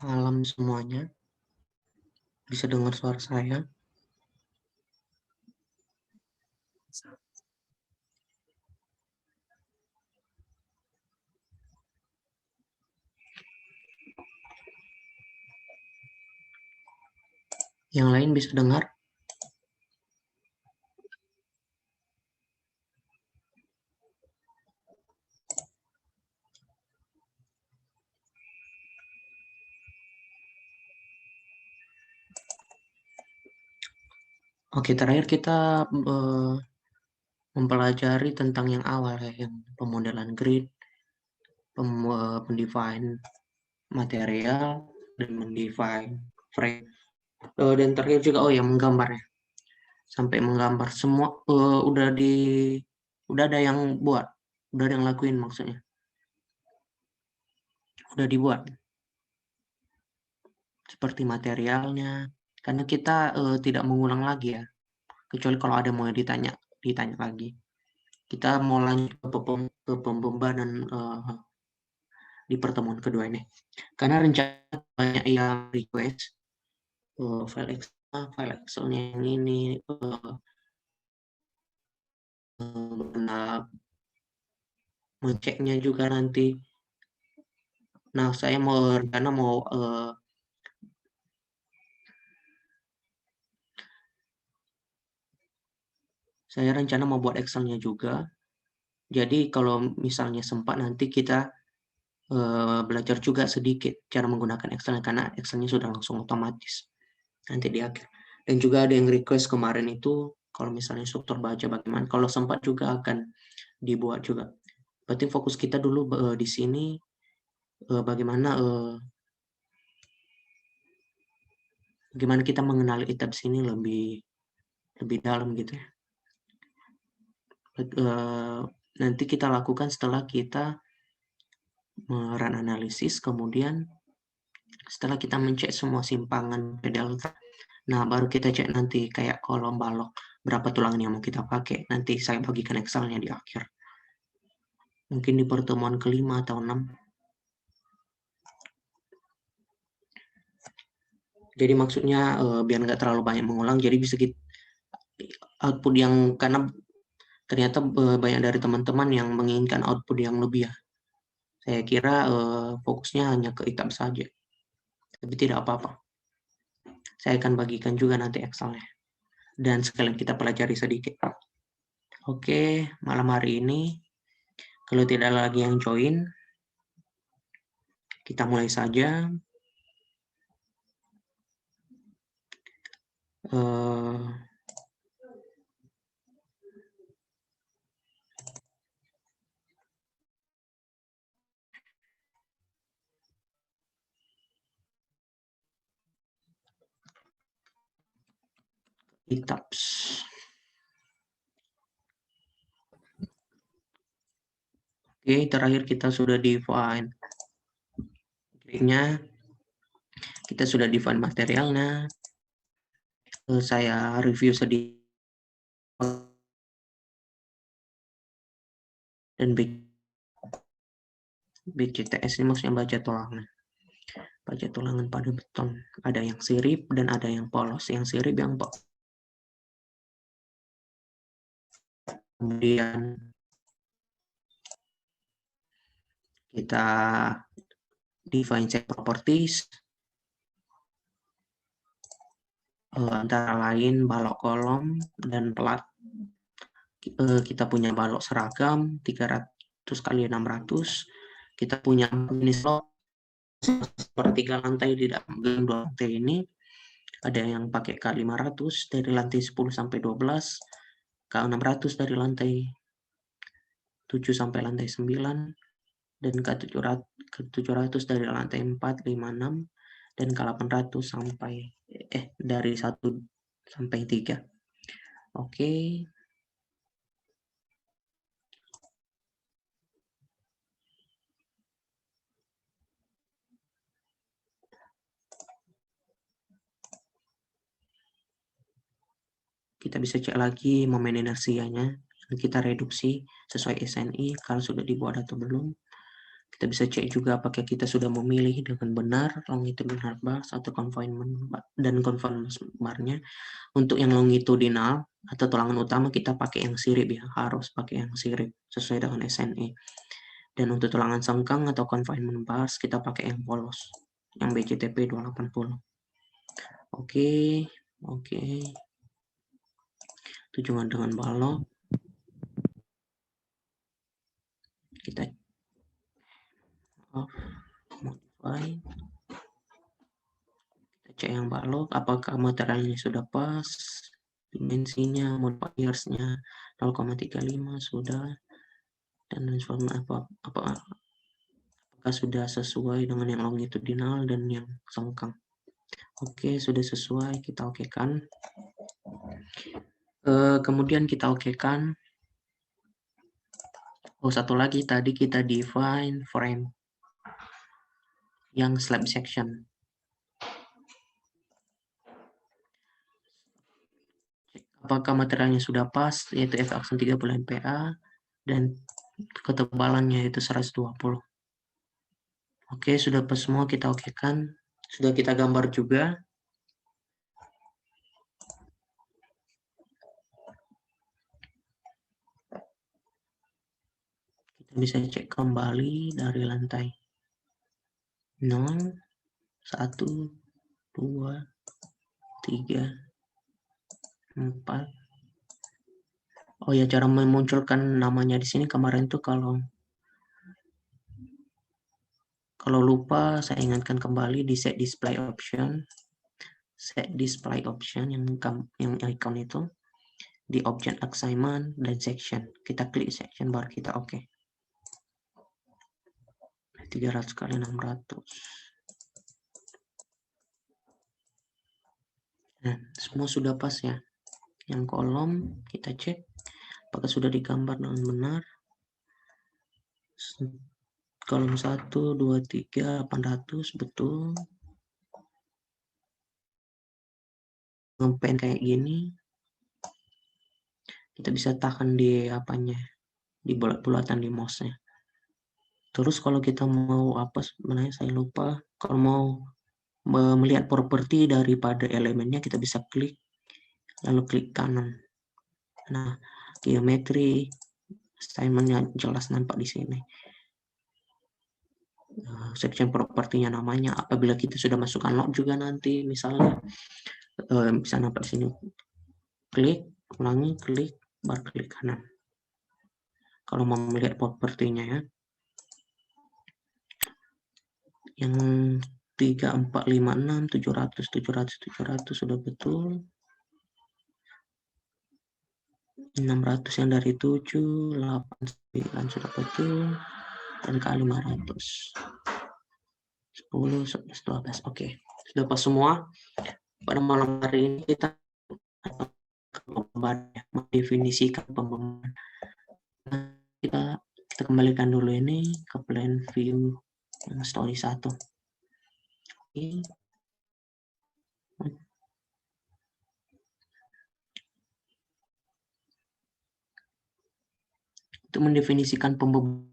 Malam semuanya, bisa dengar suara saya? Yang lain bisa dengar? Oke, terakhir kita mempelajari tentang yang awal ya, yang pemodelan grid, mendefine material, dan mendefine frame. Dan terakhir juga, oh ya, menggambarnya. Sampai menggambar semua udah ada yang buat, udah ada yang lakuin maksudnya. Udah dibuat seperti materialnya, karena kita tidak mengulang lagi ya, kecuali kalau ada mau ditanya lagi. Kita mau lanjut ke pembebanan di pertemuan kedua ini. Karena rencana banyak yang request file Excel-nya yang ini, ngeceknya juga nanti. Nah, saya mau rencana mau saya rencana mau buat Excel-nya juga. Jadi kalau misalnya sempat nanti kita belajar juga sedikit cara menggunakan Excel karena Excel-nya sudah langsung otomatis nanti di akhir. Dan juga ada yang request kemarin itu kalau misalnya struktur baja bagaimana, kalau sempat juga akan dibuat juga. Berarti fokus kita dulu di sini bagaimana bagaimana kita mengenali ETABS ini lebih dalam gitu ya. Nanti kita lakukan setelah kita run analisis, kemudian setelah kita mencek semua simpangan delta, nah baru kita cek nanti kayak kolom balok berapa tulangan yang mau kita pakai. Nanti saya bagikan Excel-nya di akhir. Mungkin di pertemuan kelima atau 6. Jadi maksudnya biar nggak terlalu banyak mengulang, jadi bisa kita output yang, karena ternyata banyak dari teman-teman yang menginginkan output yang lebih ya. Saya kira fokusnya hanya ke item saja, tapi tidak apa-apa. Saya akan bagikan juga nanti Excel-nya. Dan sekalian kita pelajari sedikit. Oke, malam hari ini, kalau tidak ada lagi yang join, kita mulai saja. ETABS. Oke, terakhir kita sudah define grid-nya, kita sudah define materialnya. Saya review sedikit dan BCTS ini maksudnya baja tulangan. Baja tulangan pada beton. Ada yang sirip dan ada yang polos. Yang sirip yang kemudian kita define set properties, antara lain balok kolom dan plat. Kita punya balok seragam 300 kali 600. Kita punya jenis log sepertiga lantai di dalam dua lantai ini. Ada yang pakai K500 dari lantai 10 sampai 12, K600 dari lantai 7 sampai lantai 9, dan K700 dari lantai 4, 5, 6, dan K800 sampai dari 1 sampai 3. Oke. Kita bisa cek lagi momen inersianya, dan kita reduksi sesuai SNI kalau sudah dibuat atau belum. Kita bisa cek juga apakah kita sudah memilih dengan benar longitudinal bars atau confinement dan confinement bar-nya. Untuk yang longitudinal atau tulangan utama kita pakai yang sirip ya, harus pakai yang sirip sesuai dengan SNE. Dan untuk tulangan sengkang atau confinement bars kita pakai yang polos, yang BCTP 280. Oke. Tujuan dengan balok. Kita modify. Kita cek yang balok, apakah materialnya sudah pas, dimensinya, modifiersnya 0,35 sudah, dan apakah sudah sesuai dengan yang longitudinal dan yang sengkang. Oke, sudah sesuai, kita okekan. Kemudian kita okekan. Satu lagi, tadi kita define frame yang slab section. Apakah materialnya sudah pas, yaitu F aksen 30 MPa, dan ketebalannya itu 120. Oke, sudah pas semua, kita okekan. Sudah kita gambar juga. Kita bisa cek kembali dari lantai 0, 1, 2, 3, 4. Oh ya, cara memunculkan namanya di sini kemarin tuh kalau lupa saya ingatkan kembali di set display option. Set display option yang icon itu di object assignment dan section. Kita klik section baru kita oke. 300 kali 600. Nah, semua sudah pas ya. Yang kolom kita cek apakah sudah digambar dengan benar. Kolom 1, 2, 3, 800 betul. Ngepen kayak gini. Kita bisa tahan di apanya, di bulat-bulatan di mouse-nya. Terus kalau kita mau apa sebenarnya saya lupa. Kalau mau melihat properti daripada elemennya kita bisa klik lalu klik kanan. Nah, geometri assignment-nya jelas nampak di sini. Section propertinya namanya, apabila kita sudah masukkan log juga nanti misalnya bisa nampak di sini. Klik, ulangi, klik, baru klik kanan. Kalau mau melihat propertinya ya. Yang 3, 4, 5, 6, 700, 700, 700 sudah betul. 600 yang dari 7, 8, 9 sudah betul. Dan kali 500. 10, 11, 12. Oke. Sudah pas semua. Pada malam hari ini kita mendefinisikan pembeban. Kita kembalikan dulu ini ke plan view yang story 1. Oke. Untuk mendefinisikan pembebanan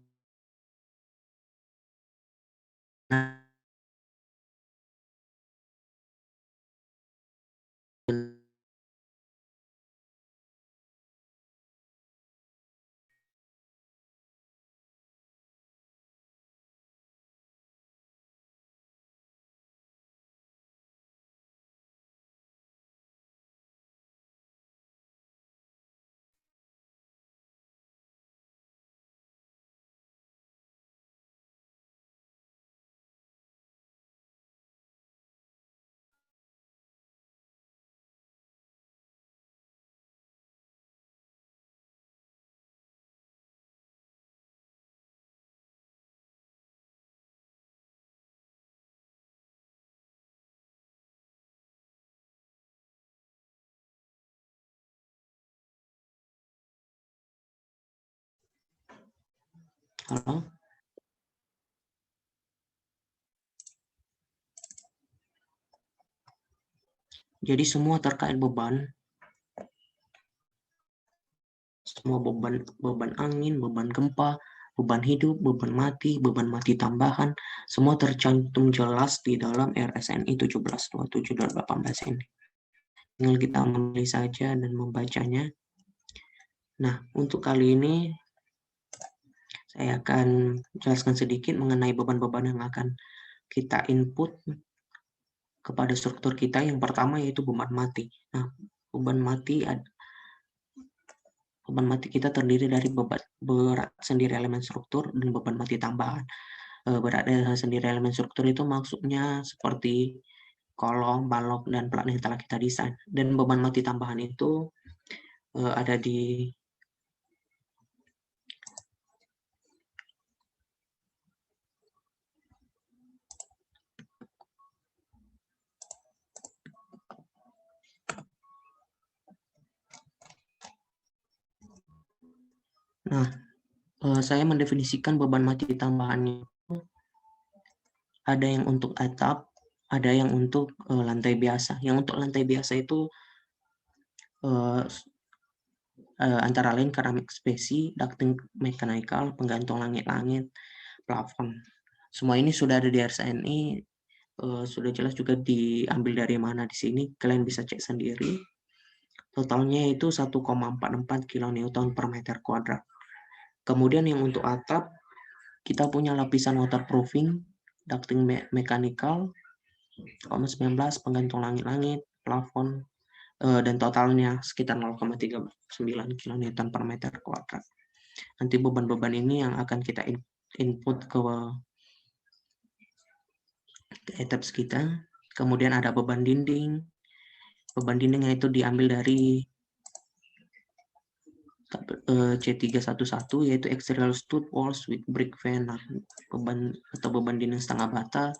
Halo? Jadi semua terkait beban, semua beban angin, beban gempa, beban hidup, beban mati tambahan, semua tercantum jelas di dalam RSNI 1727/18 ini. Tinggal kita memilih saja dan membacanya. Nah, untuk kali ini saya akan jelaskan sedikit mengenai beban-beban yang akan kita input kepada struktur kita. Yang pertama yaitu beban mati. Nah, beban mati kita terdiri dari berat sendiri elemen struktur dan beban mati tambahan. Berat sendiri elemen struktur itu maksudnya seperti kolom, balok, dan plat yang telah kita desain. Dan beban mati tambahan itu ada di Nah, saya mendefinisikan beban mati tambahannya. Ada yang untuk atap, ada yang untuk lantai biasa. Yang untuk lantai biasa itu antara lain keramik spesi, ducting mechanical, penggantung langit-langit, plafon. Semua ini sudah ada di RSNI, sudah jelas juga diambil dari mana di sini. Kalian bisa cek sendiri. Totalnya itu 1,44 kN per meter kuadrat. Kemudian yang untuk atap, kita punya lapisan waterproofing, ducting mechanical, 19, penggantung langit-langit, plafon, dan totalnya sekitar 0,39 kN per meter kuadrat. Nanti beban-beban ini yang akan kita input ke ETABS kita. Kemudian ada beban dinding. Beban dindingnya itu diambil dari C311 yaitu exterior stud walls with brick veneer, beban dinding setengah bata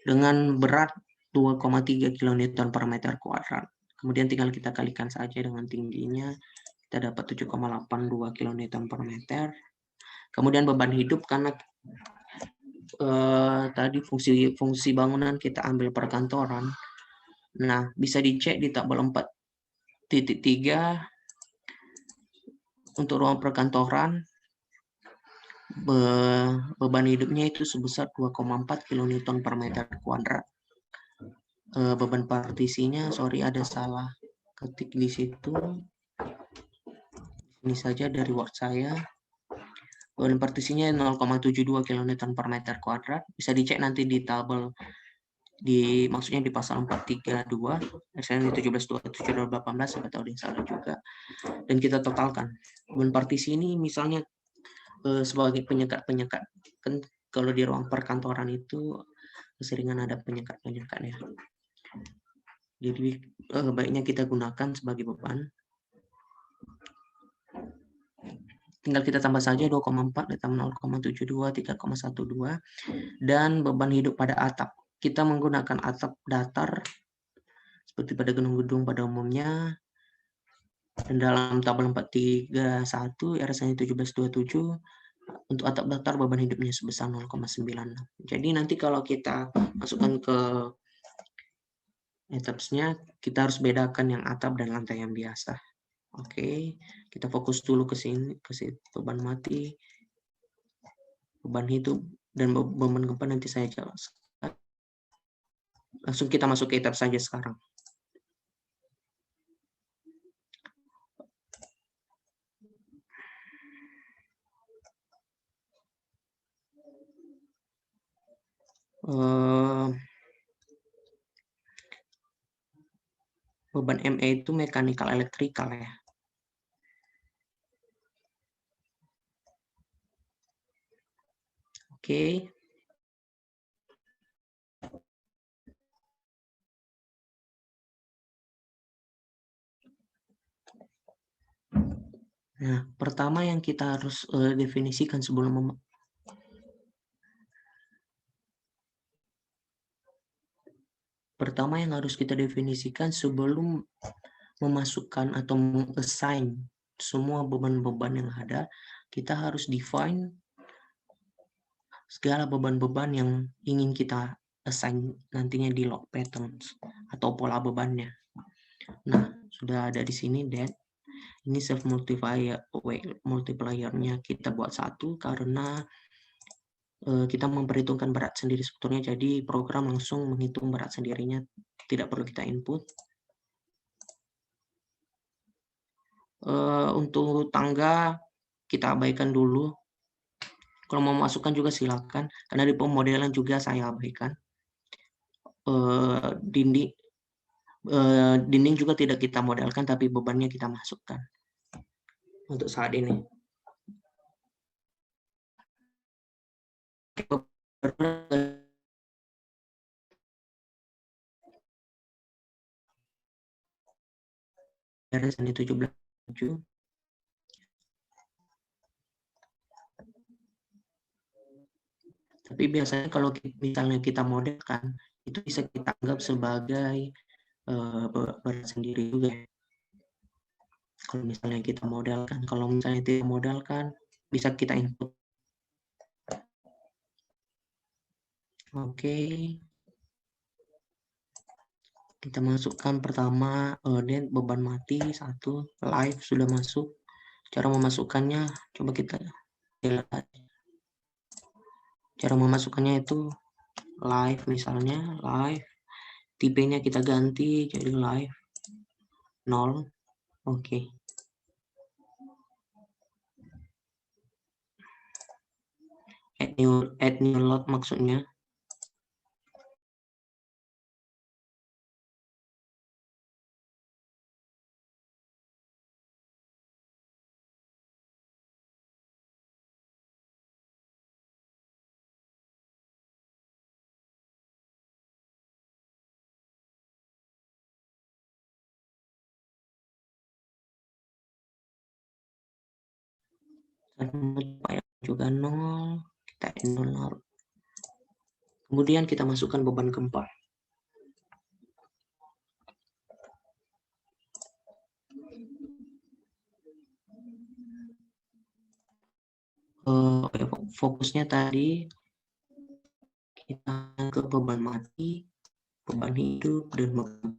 dengan berat 2,3 kN per meter kuadrat. Kemudian tinggal kita kalikan saja dengan tingginya, kita dapat 7,82 kN per meter. Kemudian beban hidup karena tadi fungsi bangunan kita ambil perkantoran. Nah, bisa dicek di tabel 4.3 untuk ruang perkantoran, beban hidupnya itu sebesar 2,4 kN per meter kuadrat. Beban partisinya, ada salah ketik di situ. Ini saja dari Word saya. Beban partisinya 0,72 kN per meter kuadrat. Bisa dicek nanti di tabel, maksudnya di pasal 432, RSNI 1727/18, siapa tahu ada yang salah juga. Dan kita totalkan. Beban partisi ini misalnya sebagai penyekat-penyekat. Kan kalau di ruang perkantoran itu keseringan ada penyekat-penyekat ya. Jadi baiknya kita gunakan sebagai beban. Tinggal kita tambah saja 2,4 ditambah 0,72, 3,12. Dan beban hidup pada atap. Kita menggunakan atap datar seperti pada gedung-gedung pada umumnya. Dan dalam tabel 431 RSNI 1727 untuk atap datar beban hidupnya sebesar 0,96. Jadi nanti kalau kita masukkan ke ETABS-nya, kita harus bedakan yang atap dan lantai yang biasa. Oke, kita fokus dulu ke sini, beban mati, beban hidup, dan beban gempa nanti saya jelaskan. Langsung kita masuk ke ETABS saja sekarang. Beban ME itu mechanical electrical ya. Oke. Nah, pertama yang kita harus definisikan sebelum memasukkan atau meng-assign semua beban-beban yang ada, kita harus define segala beban-beban yang ingin kita assign nantinya di load patterns atau pola bebannya. Nah, sudah ada di sini, Dad. Ini self multiplier-nya kita buat 1 karena kita memperhitungkan berat sendiri sebetulnya, jadi program langsung menghitung berat sendirinya, tidak perlu kita input. Untuk tangga kita abaikan dulu. Kalau mau masukkan juga silakan, karena di pemodelan juga saya abaikan. Dinding juga tidak kita modelkan, tapi bebannya kita masukkan untuk saat ini. Garis ini 17. Tapi biasanya kalau misalnya kita modelkan, itu bisa kita anggap sebagai berat sendiri juga. Kalau misalnya kita modelkan, kalau misalnya tidak modelkan, bisa kita input. Oke. Kita masukkan pertama beban mati 1, live sudah masuk. Cara memasukkannya coba kita lihat. Cara memasukkannya itu live, misalnya live, tipenya kita ganti jadi live 0. Oke. Add new load maksudnya. Juga 0, kita add 0. Kemudian kita masukkan beban gempa. Fokusnya tadi kita ke beban mati, beban hidup, dan beban.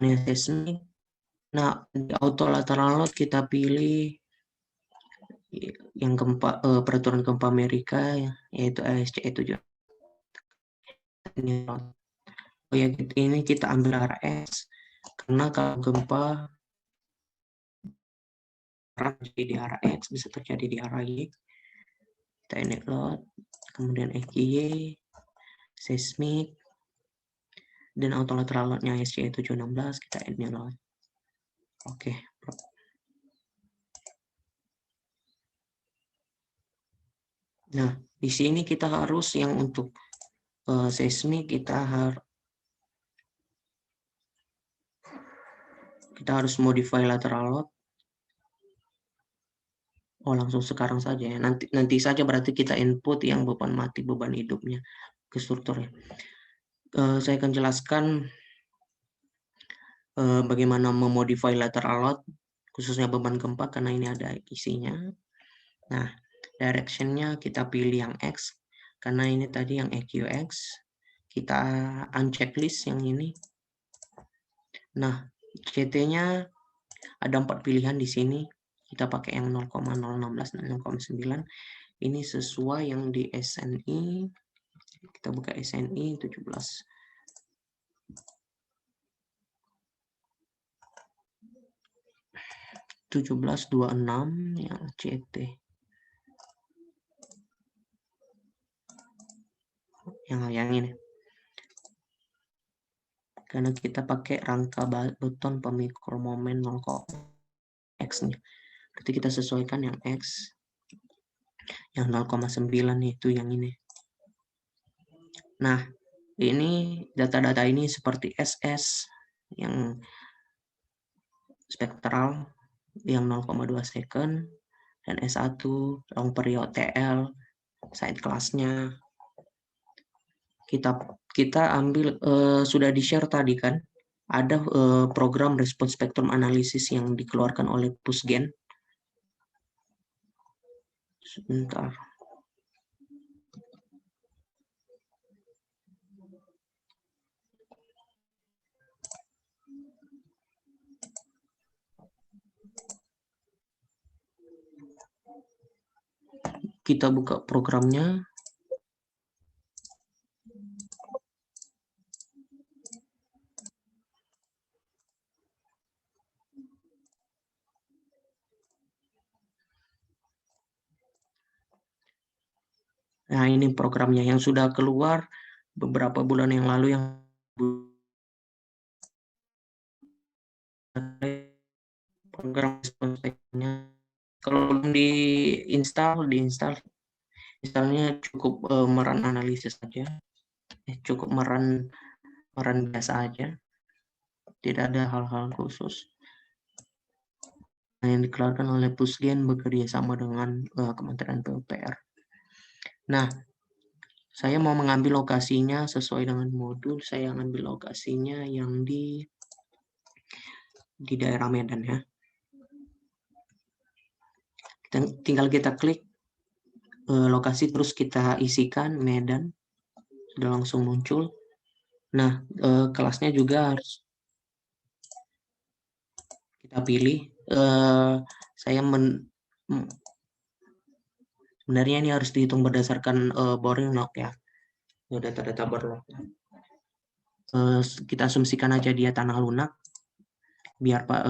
Seismik. Nah, di auto lateral load kita pilih yang gempa peraturan gempa Amerika, yaitu ASCE 7. Ya, ini kita ambil RS karena kalau gempa terjadi di arah X bisa terjadi di arah Y. Kita init load, kemudian FGY, seismik, dan auto lateral loadnya SCE 716 kita init load. Oke. Nah, di sini kita harus yang untuk seismik kita harus modify lateral load. Oh, langsung sekarang saja ya. Nanti saja berarti kita input yang beban mati, beban hidupnya ke strukturnya. Saya akan jelaskan bagaimana memodify lateral load, khususnya beban gempa, karena ini ada isinya. Nah, direction-nya kita pilih yang X, karena ini tadi yang EQX. Kita uncheck list yang ini. Nah, CT-nya ada 4 pilihan di sini. Kita pakai yang 0,016 dan 0,9. Ini sesuai yang di SNI. Kita buka SNI 17. yang CT. Yang ini. Karena kita pakai rangka beton pemikul momen 0,x-nya. Berarti kita sesuaikan yang X. Yang 0,9 itu yang ini. Nah, ini data-data ini seperti SS yang spektral yang 0,2 second dan S1 long period TL side class-nya. Kita ambil sudah di-share tadi kan, ada program response spectrum analysis yang dikeluarkan oleh Pusgen. Sebentar. Kita buka programnya. Nah, ini programnya yang sudah keluar beberapa bulan yang lalu, yang program speknya. Kalau belum diinstalnya cukup meran analisis saja, cukup meran biasa aja, tidak ada hal-hal khusus. Nah, yang dikeluarkan oleh Pusgen bekerja sama dengan Kementerian PUPR. Nah, saya mau mengambil lokasinya sesuai dengan modul. Saya ambil lokasinya yang di daerah Medan ya. Tinggal kita klik lokasi, terus kita isikan Medan, sudah langsung muncul. Nah, kelasnya juga harus kita pilih. Sebenarnya ini harus dihitung berdasarkan boring log ya, data-data boring. Kita asumsikan aja dia tanah lunak, biar Pak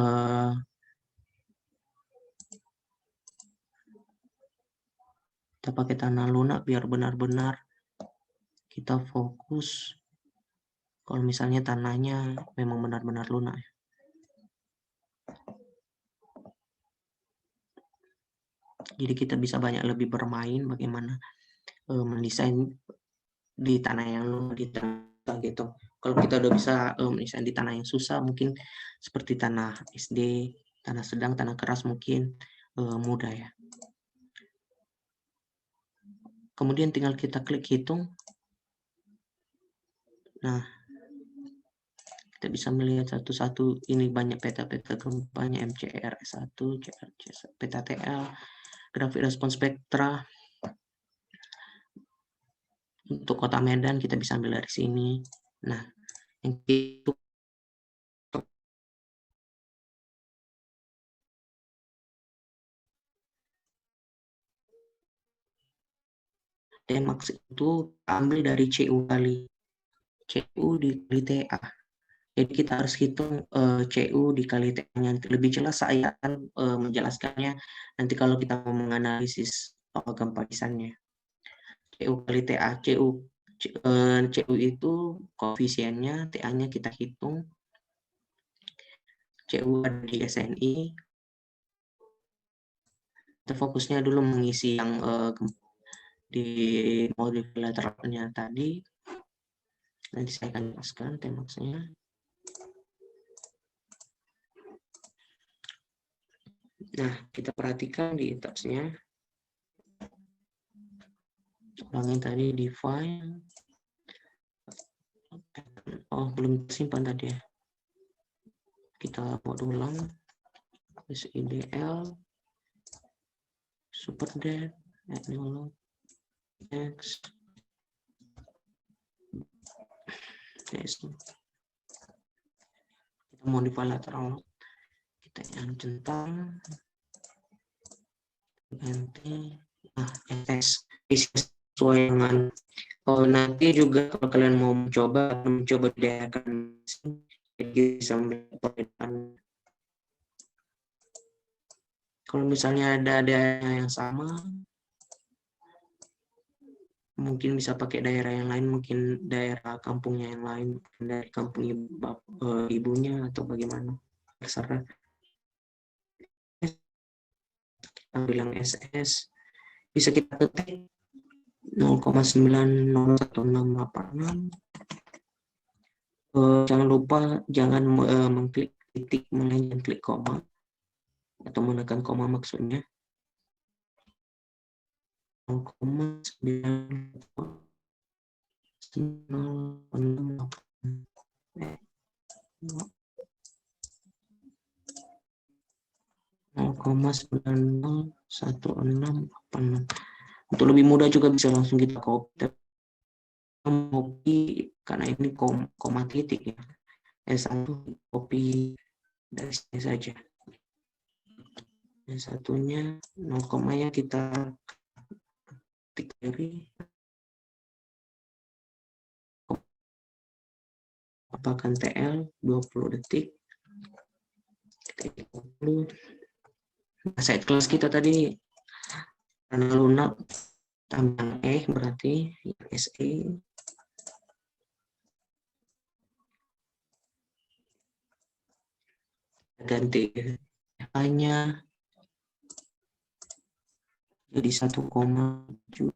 kita pakai tanah lunak biar benar-benar kita fokus kalau misalnya tanahnya memang benar-benar lunak. Jadi kita bisa banyak lebih bermain bagaimana mendesain di tanah yang lunak, di tanah gitu. Kalau kita udah bisa mendesain di tanah yang susah, mungkin seperti tanah SD, tanah sedang, tanah keras mungkin mudah ya. Kemudian tinggal kita klik hitung. Nah, kita bisa melihat satu-satu, ini banyak peta-peta gempanya, MCR1, CRC, peta TL, grafik respons spektra. Untuk kota Medan kita bisa ambil dari sini. Nah, yang itu Demax itu ambil dari CU dikali TA. Jadi kita harus hitung CU dikali TA-nya. Lebih jelas saya akan menjelaskannya nanti kalau kita mau menganalisis gempa desainnya. CU kali TA, CU itu koefisiennya, TA-nya kita hitung. CU ada di SNI. Kita fokusnya dulu mengisi yang di modul bilateralnya tadi. Nanti saya akan jelaskan temaksnya. Nah, kita perhatikan di tabsnya. Ulangin tadi di file. Oh, belum simpan tadi ya. Kita buat ulang. SIDL. Superdet. Etnolog. X. Kita mau di file lateral. Kita yang centang. Ganti. Nah, SS. Sesuai dengan nanti juga kalau kalian mau mencoba daerahkan bisa perbedaan. Kalau misalnya ada daerah yang sama, mungkin bisa pakai daerah yang lain, mungkin daerah kampungnya yang lain, mungkin dari kampung ibunya atau bagaimana, terserah. Ambil yang SS, bisa kita ketik 0,901686. Jangan lupa jangan mengklik titik, melainkan klik koma atau menekan koma maksudnya. 0,901686. Untuk lebih mudah juga bisa langsung kita copy copy karena ini koma titik ya. S1 copy dari sini saja. Yang satunya 0 komanya kita ketik kiri. Apakah TL 20 detik. Kita 20. Nah, side class kita tadi karena lunak tambah berarti SE ganti hanya jadi 1,7.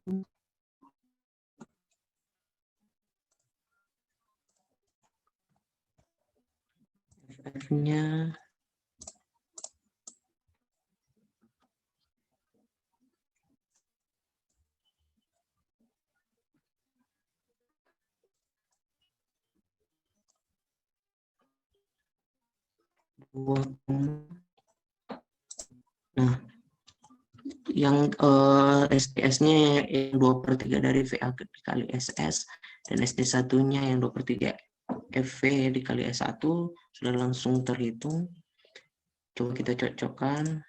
F-nya nah, yang SDS-nya yang 2/3 dari VA dikali SS, dan SD1-nya yang 2/3 FV dikali S1 sudah langsung terhitung. Coba kita cocokkan.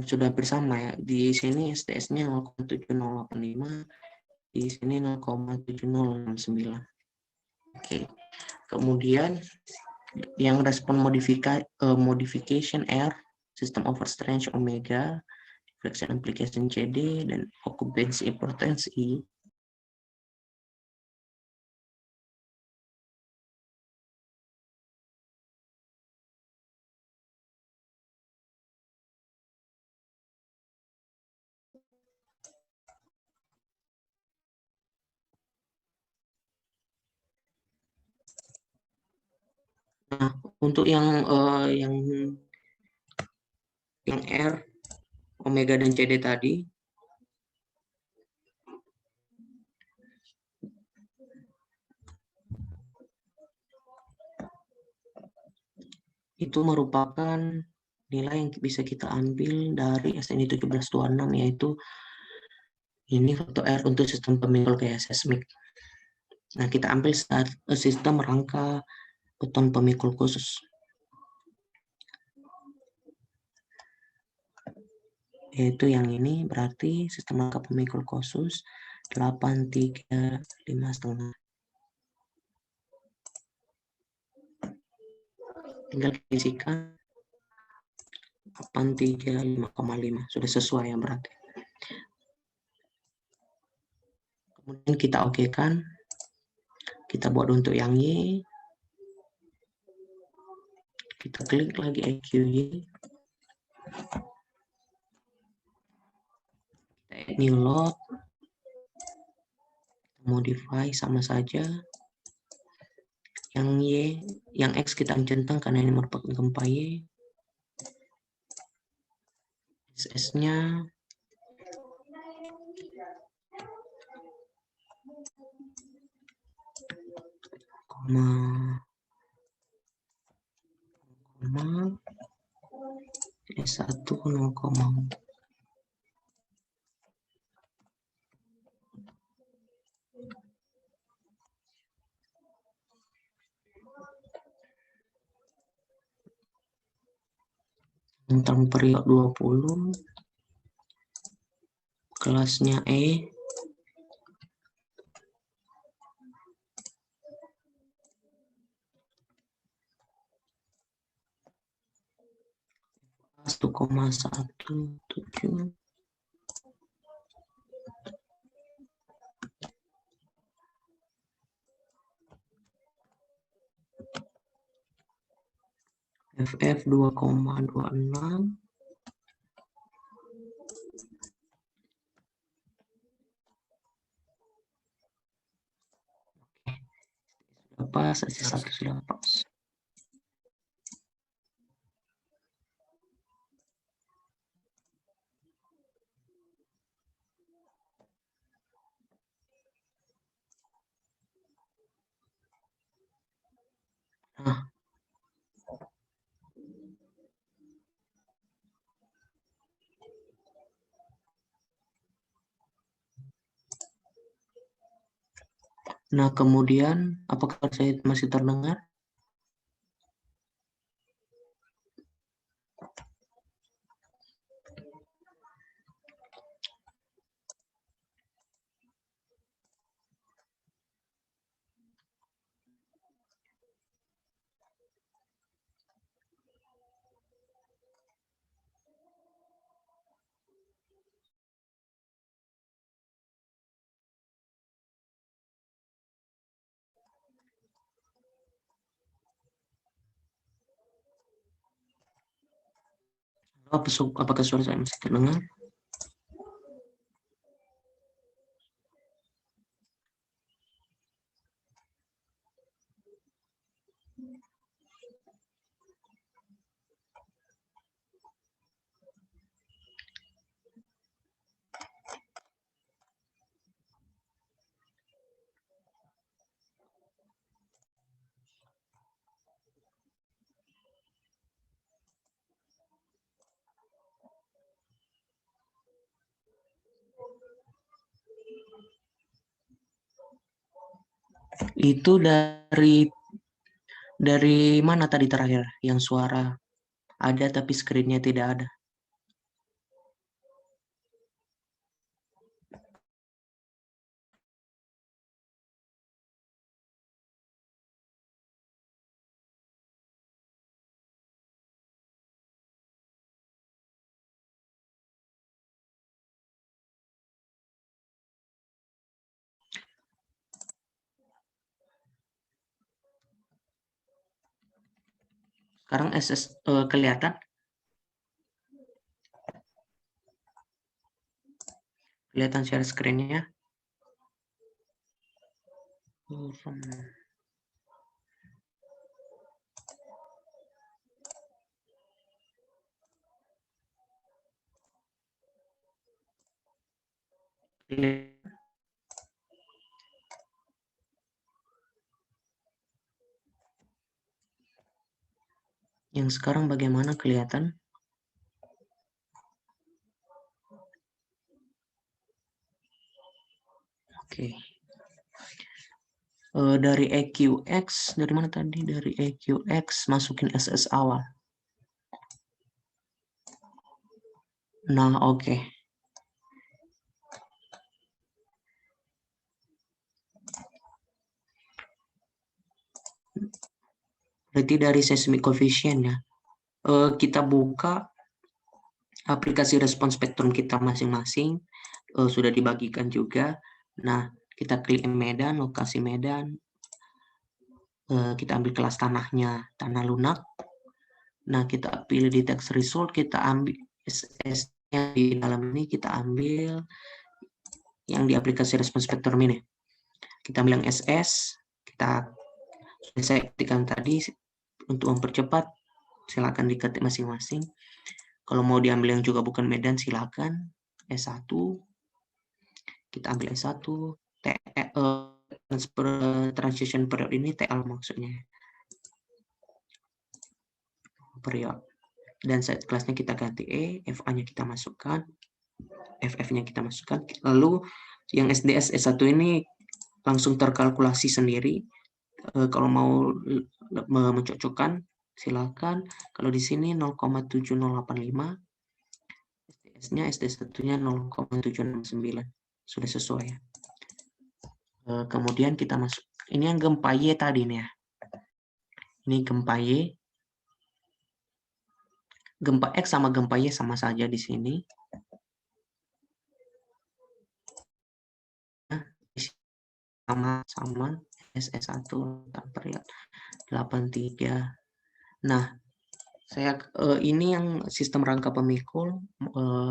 Sudah bersama ya. Di sini SDS-nya 0,7085, di sini 0,7069. Oke. Kemudian yang respon modification R, system overstretch omega, deflection application CD, dan occupancy importance I. Nah, untuk yang R, omega dan CD tadi, itu merupakan nilai yang bisa kita ambil dari SNI 1726, yaitu ini faktor R untuk sistem pemikul gaya seismik. Nah, kita ambil saat sistem rangka beton pemikul khusus. Yaitu yang ini berarti sistem rangka pemikul khusus 835,5. Tinggal diisikan 835,5. Sudah sesuai ya berarti. Kemudian kita okekan. Kita buat untuk yang Y. Kita klik lagi EQY. Kita add new load. Modify sama saja. Yang Y, yang X kita centang karena ini merupakan gempa Y. SS-nya S1 0, tentang periode 20, kelasnya E, kelas 1,17. FF 2,26. Sudah pas, S1 sudah pas. Nah, Nah, kemudian apakah saya masih terdengar? Apakah suara saya masih terdengar? Itu dari mana tadi terakhir yang suara ada tapi screen-nya tidak ada? Sekarang kelihatan? Kelihatan share screen-nya? Yang sekarang bagaimana kelihatan? Oke. Dari EQX, dari mana tadi? Dari EQX, masukin SS awal. Nah, oke. Berarti dari seismic coefficient ya. Kita buka aplikasi respons spektrum kita masing-masing. Sudah dibagikan juga. Nah, kita klik Medan, lokasi Medan. Kita ambil kelas tanahnya, tanah lunak. Nah, kita pilih di text result, kita ambil SS-nya di dalam ini, kita ambil yang di aplikasi respons spektrum ini. Kita ambil yang SS, kita saya ketikkan tadi, untuk mempercepat, silakan diketik masing-masing. Kalau mau diambil yang juga bukan Medan, silakan. S1, kita ambil S1, transition period ini TL maksudnya. Period. Dan set kelasnya kita ganti E, FA-nya kita masukkan, FF-nya kita masukkan. Lalu yang SDS S1 ini langsung terkalkulasi sendiri. Kalau mau mencocokkan, silakan. Kalau di sini 0,7085, SDS-nya SD1-nya 0,769. Sudah sesuai ya. Kemudian kita masuk. Ini yang gempa Y tadi nih ya. Ini gempa Y. Gempa X sama gempa Y sama saja di sini. Sama SS1 period 83. Nah, saya ini yang sistem rangka pemikul,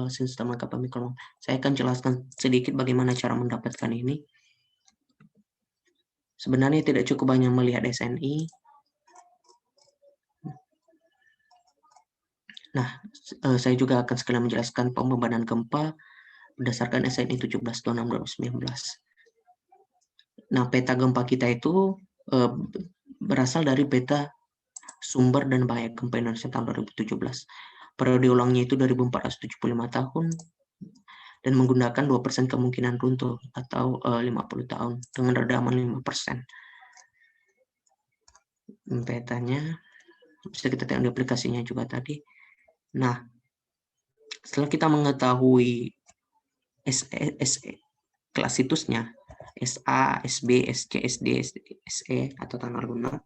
saya akan jelaskan sedikit bagaimana cara mendapatkan ini. Sebenarnya tidak cukup banyak melihat SNI. Nah, saya juga akan sekalian menjelaskan pembebanan gempa berdasarkan SNI 17/26/2019. Nah, peta gempa kita itu berasal dari peta sumber dan bahaya gempa Indonesia tahun 2017. Periode ulangnya itu 2475 tahun. dan menggunakan 2% kemungkinan runtuh atau 50 tahun dengan redaman 5%. Petanya bisa kita tengok di aplikasinya juga tadi. Nah, setelah kita mengetahui kelas situsnya, SA, SB, SC, SD, SE, atau tanah lunak,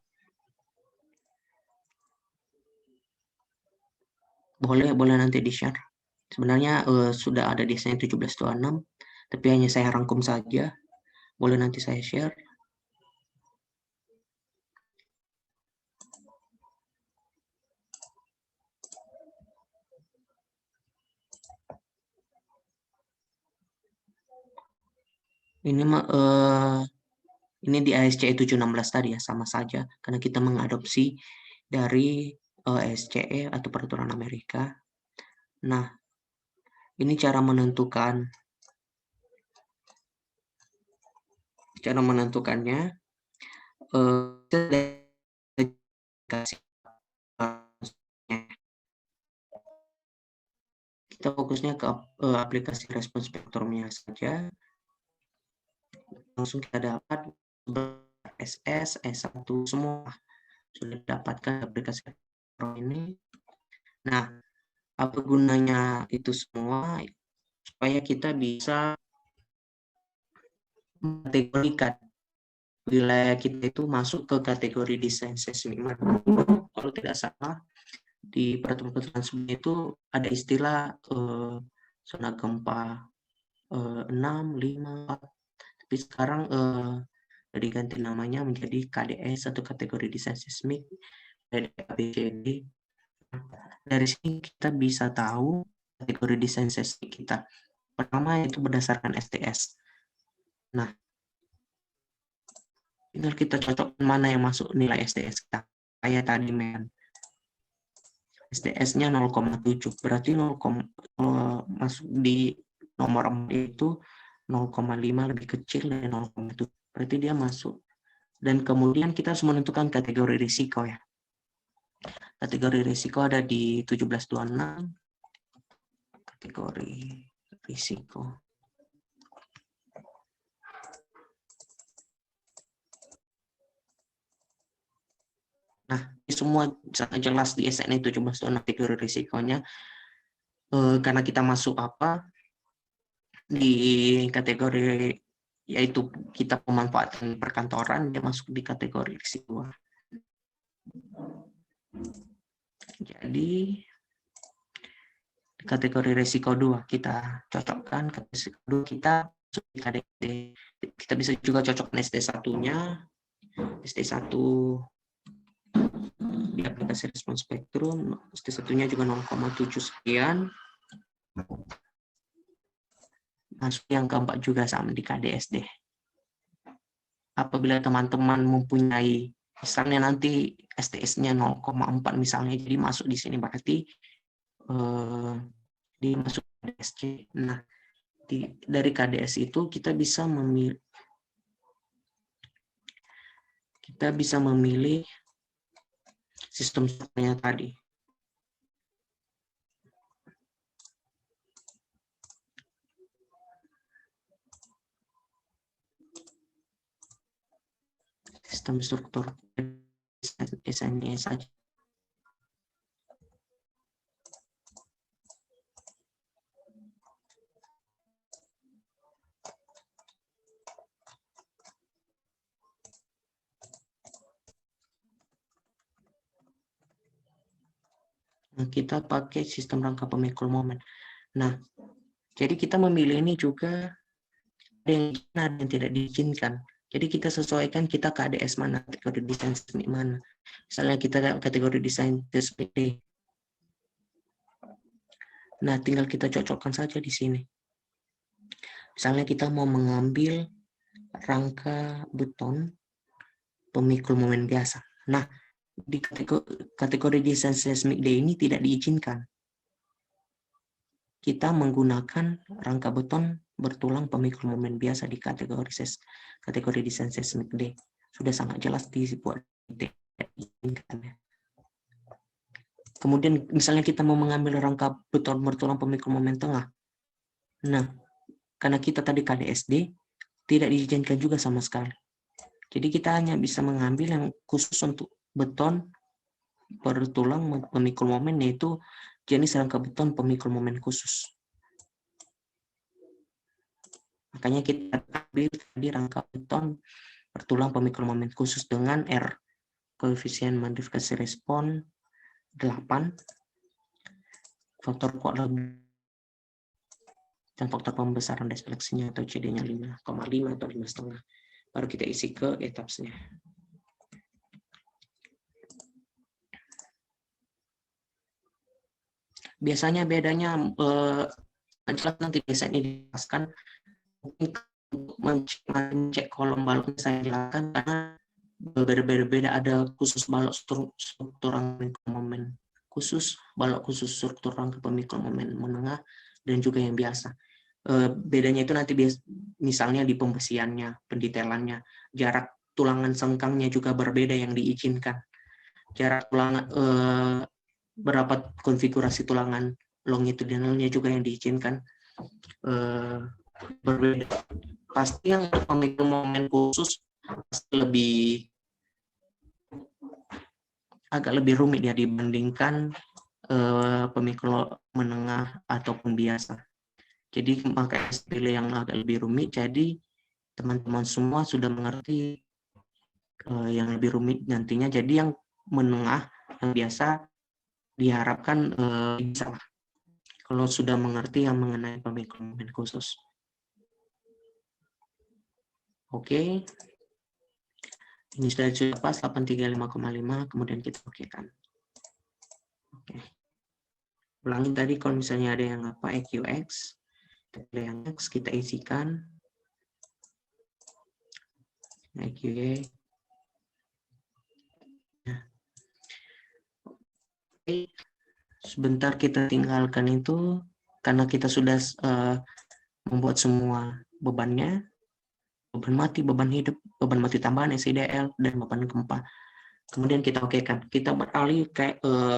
boleh nanti di-share. Sebenarnya sudah ada di desain 1726, tapi hanya saya rangkum saja. Boleh nanti saya share. Ini di ASCE 716 tadi ya, sama saja karena kita mengadopsi dari ASCE atau peraturan Amerika. Nah, ini cara menentukannya. Kita fokusnya ke aplikasi respon spektrumnya saja. Langsung kita dapat SS, S1 semua sudah dapatkan aplikasi ini. Nah, apa gunanya itu semua? Supaya kita bisa mengkategorikan wilayah kita itu masuk ke kategori desain seismik. Kalau tidak salah, di peraturan sebelumnya itu ada istilah zona gempa 6, 5, 4. Tapi sekarang diganti namanya menjadi KDS atau kategori desain seismik dari ABCD. Dari sini kita bisa tahu kategori desain seismik kita. Pertama itu berdasarkan STS. Nah, tinggal kita cocok mana yang masuk nilai STS kita. Kayak tadi men. STS-nya 0,7, berarti masuk di nomor 4 itu 0,5 lebih kecil dari 0,7. Berarti dia masuk. Dan kemudian kita harus menentukan kategori risiko ya. Kategori risiko ada di 1726. Kategori risiko. Nah, ini semua sangat jelas di SNE 1726 kategori risikonya. Karena kita masuk apa di kategori, yaitu kita pemanfaatan perkantoran, dia masuk di kategori risiko. Jadi kategori risiko 2 kita cocokkan, kategori risiko 2 kita masuk di KDD. Kita bisa juga cocokkan ST1-nya, ST1 di aplikasi respon spektrum, ST1-nya juga 0,7 sekian. Masuk yang keempat juga sama di KDSD. Apabila teman-teman mempunyai, misalnya nanti STS-nya 0,4 misalnya, jadi masuk di sini berarti dimasuk KDSC. Nah, dari KDS itu kita bisa memilih sistem strukturnya tadi. Sistem struktur desainnya saja. Nah, kita pakai sistem rangka pemikul momen. Nah, jadi kita memilih ini juga ada yang tidak diizinkan. Jadi kita sesuaikan kita KDS mana, kategori desain seismik mana. Misalnya kita kategori desain seismik D. Nah, tinggal kita cocokkan saja di sini. Misalnya kita mau mengambil rangka beton pemikul momen biasa. Nah, di kategori desain seismik D ini tidak diizinkan. Kita menggunakan rangka beton bertulang pemikul momen biasa di kategori desain seismik D. Sudah sangat jelas dibuat tidak diizinkan. Kemudian misalnya kita mau mengambil rangka beton bertulang pemikul momen tengah. Nah, karena kita tadi KDSD, tidak diizinkan juga sama sekali. Jadi kita hanya bisa mengambil yang khusus untuk beton bertulang pemikul momen, yaitu jenis rangka beton pemikul momen khusus. Makanya kita ambil tadi rangka beton bertulang pemikul momen khusus dengan R, koefisien modifikasi respon 8, faktor kuat lebih, dan faktor pembesaran defleksinya atau CD-nya 5,5 atau 5,5. Baru kita isi ke etapsnya. Biasanya bedanya jelas nanti desainnya dijelaskan. Mencek kolom baloknya saya jelaskan karena berbeda-beda, ada khusus balok struktur rangka momen khusus, balok khusus struktur rangka pemikul momen menengah, dan juga yang biasa. Bedanya itu nanti misalnya di pembesiannya, pendetailannya, jarak tulangan sengkangnya juga berbeda yang diizinkan. Jarak tulangan, berapa konfigurasi tulangan longitudinalnya juga yang diizinkan berbeda. Pasti yang pemikul momen khusus pasti agak lebih rumit ya dibandingkan pemikul menengah ataupun biasa. Jadi makanya pilih yang agak lebih rumit. Jadi teman-teman semua sudah mengerti yang lebih rumit nantinya. Jadi yang menengah, yang biasa diharapkan bisa kalau sudah mengerti yang mengenai pemikul momen khusus. Oke. Ini sudah pas 835,5, kemudian kita okekan. Oke. Ulangin tadi kalau misalnya ada yang apa EQX, yang X kita isikan. EQY. Nah. Oke. Sebentar kita tinggalkan itu karena kita sudah membuat semua bebannya, beban mati, beban hidup, beban mati tambahan SIDL, dan beban gempa. Kemudian kita okekan. Kita beralih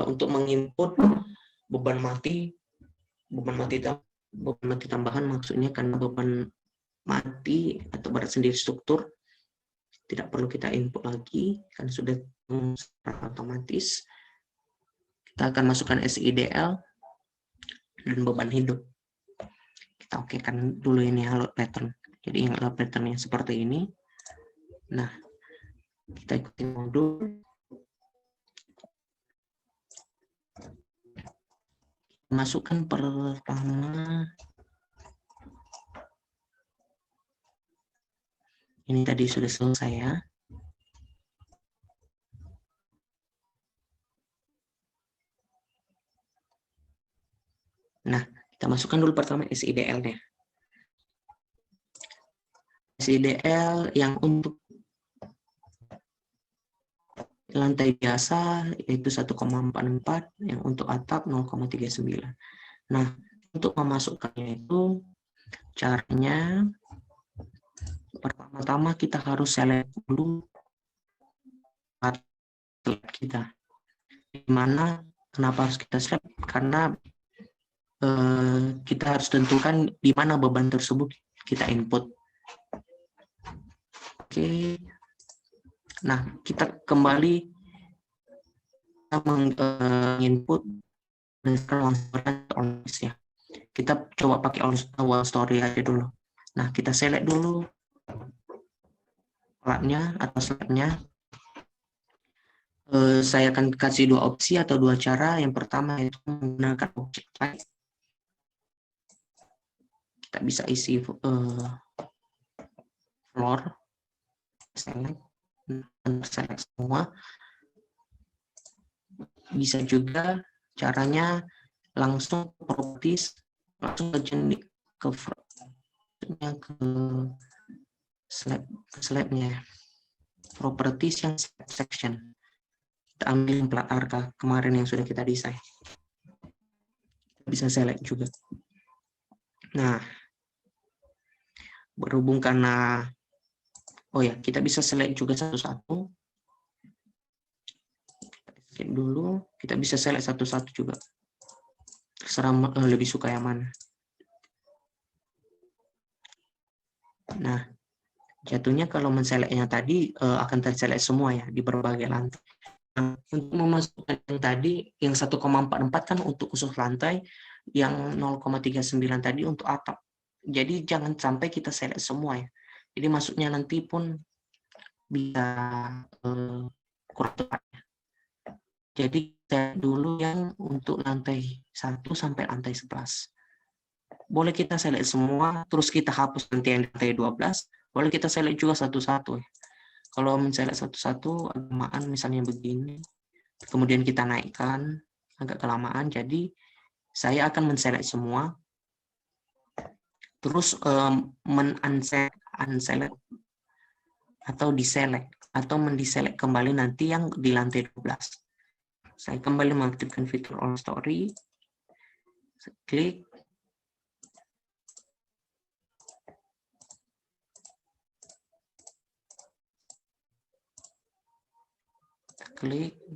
untuk menginput beban mati tambahan, maksudnya karena beban mati atau berat sendiri struktur tidak perlu kita input lagi, kan sudah secara otomatis. Kita akan masukkan SIDL dan beban hidup. Kita okekan dulu ini load pattern. Jadi yang load patternnya seperti ini. Nah, kita ikuti modul. Masukkan pertama. Ini tadi sudah selesai ya. Nah, kita masukkan dulu pertama SIDL-nya. SIDL yang untuk lantai biasa yaitu 1,44, yang untuk atap 0,39. Nah, untuk memasukkannya itu caranya pertama-tama kita harus select dulu slab kita. Dimana kenapa harus kita select? Karena kita harus tentukan di mana beban tersebut kita input. Oke. Nah, kita kembali menginput ya. Kita coba pakai one story aja dulu. Nah, kita select dulu platnya atau slabnya. Saya akan kasih dua opsi atau dua cara. Yang pertama itu menggunakan object type. Kita bisa isi floor, select semua. Bisa juga caranya langsung properties, langsung ke slabnya, properties yang section. Kita ambil yang plat arka kemarin yang sudah kita desain. Bisa select juga. Nah, berhubung karena kita bisa select juga satu-satu. Dulu kita bisa select satu-satu juga. Terserah lebih suka yang mana. Nah, jatuhnya kalau menseleknya tadi akan terselek semua ya di berbagai lantai. Nah, untuk memasukkan yang tadi yang 1,44 kan untuk khusus lantai, yang 0,39 tadi untuk atap. Jadi jangan sampai kita select semua ya. Jadi masuknya nanti pun bisa kurang tepat. Jadi saya dulu yang untuk lantai 1 sampai lantai 11. Boleh kita select semua, terus kita hapus nanti yang lantai 12. Boleh kita select juga satu-satu. Kalau men-select satu-satu, kelamaan misalnya begini, kemudian kita naikkan, agak kelamaan, jadi saya akan men-select semua, terus men-unselect atau deselect, atau mendeselect kembali nanti yang di lantai 12. Saya kembali mengaktifkan fitur all story, klik,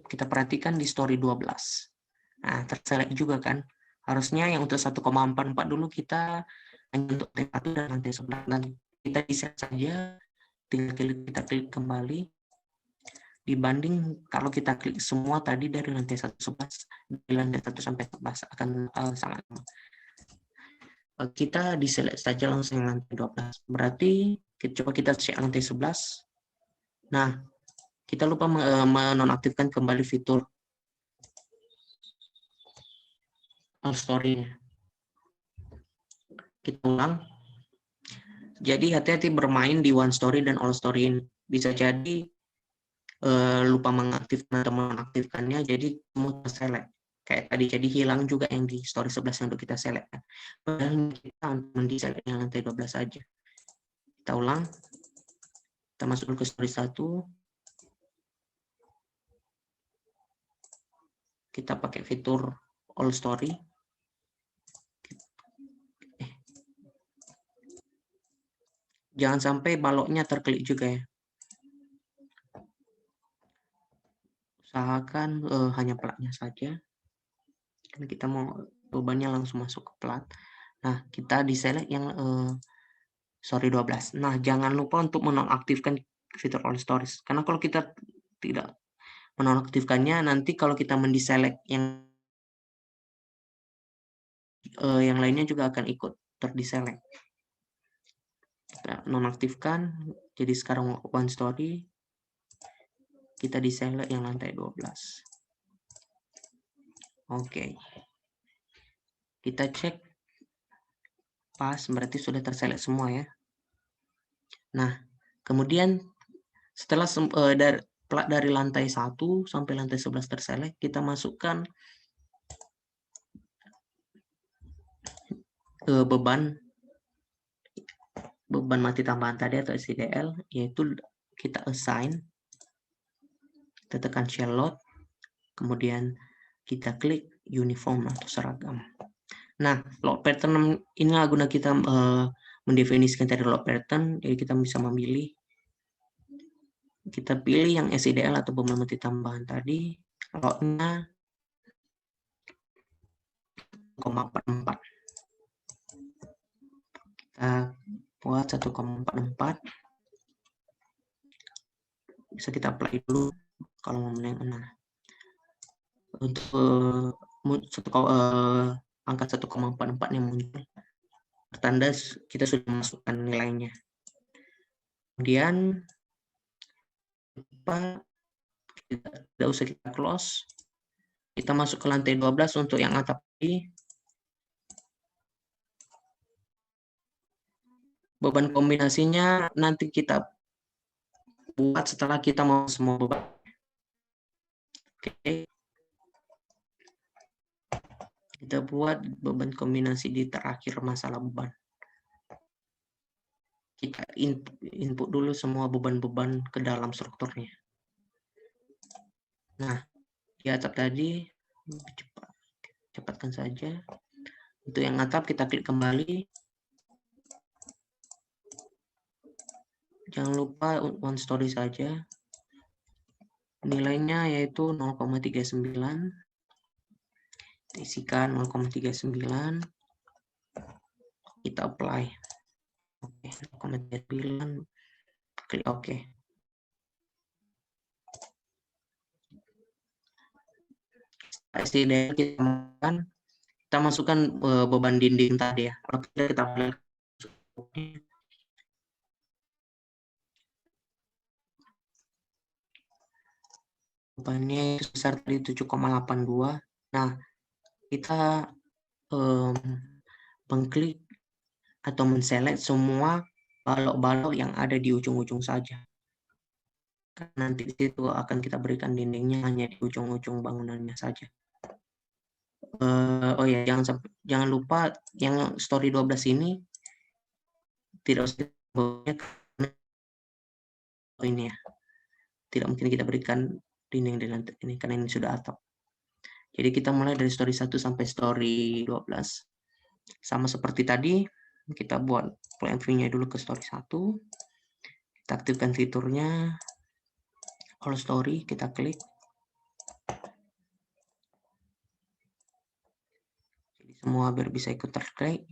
kita perhatikan di story 12. Nah, terselect juga kan. Harusnya yang untuk 1,44 dulu kita hanya untuk lantai 1 dan lantai 11. Dan kita deselect saja, tinggal kita klik kembali. Dibanding kalau kita klik semua tadi dari lantai 1 di lantai 1 sampai 11 akan sangat lama. Kita deselect saja langsung yang lantai 12. Berarti coba kita cek lantai 11. Nah, kita lupa menonaktifkan kembali fitur all story-nya. Kita ulang. Jadi hati-hati bermain di one story dan all story ini. Bisa jadi lupa mengaktifkan atau menonaktifkannya, jadi mau select. Kayak tadi, jadi hilang juga yang di story 11 yang untuk kita select. Padahal kita mendeselect yang lantai 12 saja. Kita ulang. Kita masuk ke story 1. Kita pakai fitur all story. Jangan sampai baloknya terklik juga ya. Usahakan hanya platnya saja. Karena kita mau bebannya langsung masuk ke plat. Nah, kita deselect yang story 12. Nah, jangan lupa untuk menonaktifkan fitur all stories. Karena kalau kita tidak menonaktifkannya, nanti kalau kita mendeselect yang lainnya juga akan ikut terdeselect. Kita nonaktifkan, jadi sekarang one story, kita deselect yang lantai 12. Oke. Kita cek pas, berarti sudah terselect semua ya. Nah, kemudian setelah dari lantai 1 sampai lantai 11 terselect, kita masukkan beban mati tambahan tadi atau SIDL, yaitu kita assign, kita tekan shell load, kemudian kita klik uniform atau seragam. Nah, load pattern inilah guna kita mendefinisikan dari load pattern, jadi kita bisa memilih, kita pilih yang SIDL atau beban mati tambahan tadi, loadnya 1,44. Kita buat 1,44. Bisa kita apply dulu kalau mau yang mana. Untuk angka 1,44 yang muncul, pertanda kita sudah masukkan nilainya. Kemudian tidak usah kita close. Kita masuk ke lantai 12 untuk yang atap ini. Beban kombinasinya nanti kita buat setelah kita mau semua beban. Oke. Kita buat beban kombinasi di terakhir masalah beban. Kita input dulu semua beban-beban ke dalam strukturnya. Nah, di atap tadi, cepatkan saja. Untuk yang atap kita klik kembali. Jangan lupa one story saja. Nilainya yaitu 0,39. Isikan 0,39. Kita apply. Oke, 0,9, klik oke. STDL kita masukkan beban dinding tadi ya. Kalau kita lihat bebannya sebesar tadi 7,82. Nah, kita mengklik atau menselect semua balok-balok yang ada di ujung-ujung saja. Nanti di situ akan kita berikan dindingnya hanya di ujung-ujung bangunannya saja. Oh ya, jangan lupa yang story 12 ini tidak usah ini ya. Tidak mungkin kita berikan dinding di lantai ini karena ini sudah atap. Jadi kita mulai dari story 1 sampai story 12. Sama seperti tadi, kita buat plan view-nya dulu ke story 1. Kita aktifkan fiturnya. All story, kita klik. Jadi semua biar bisa ikut terklik.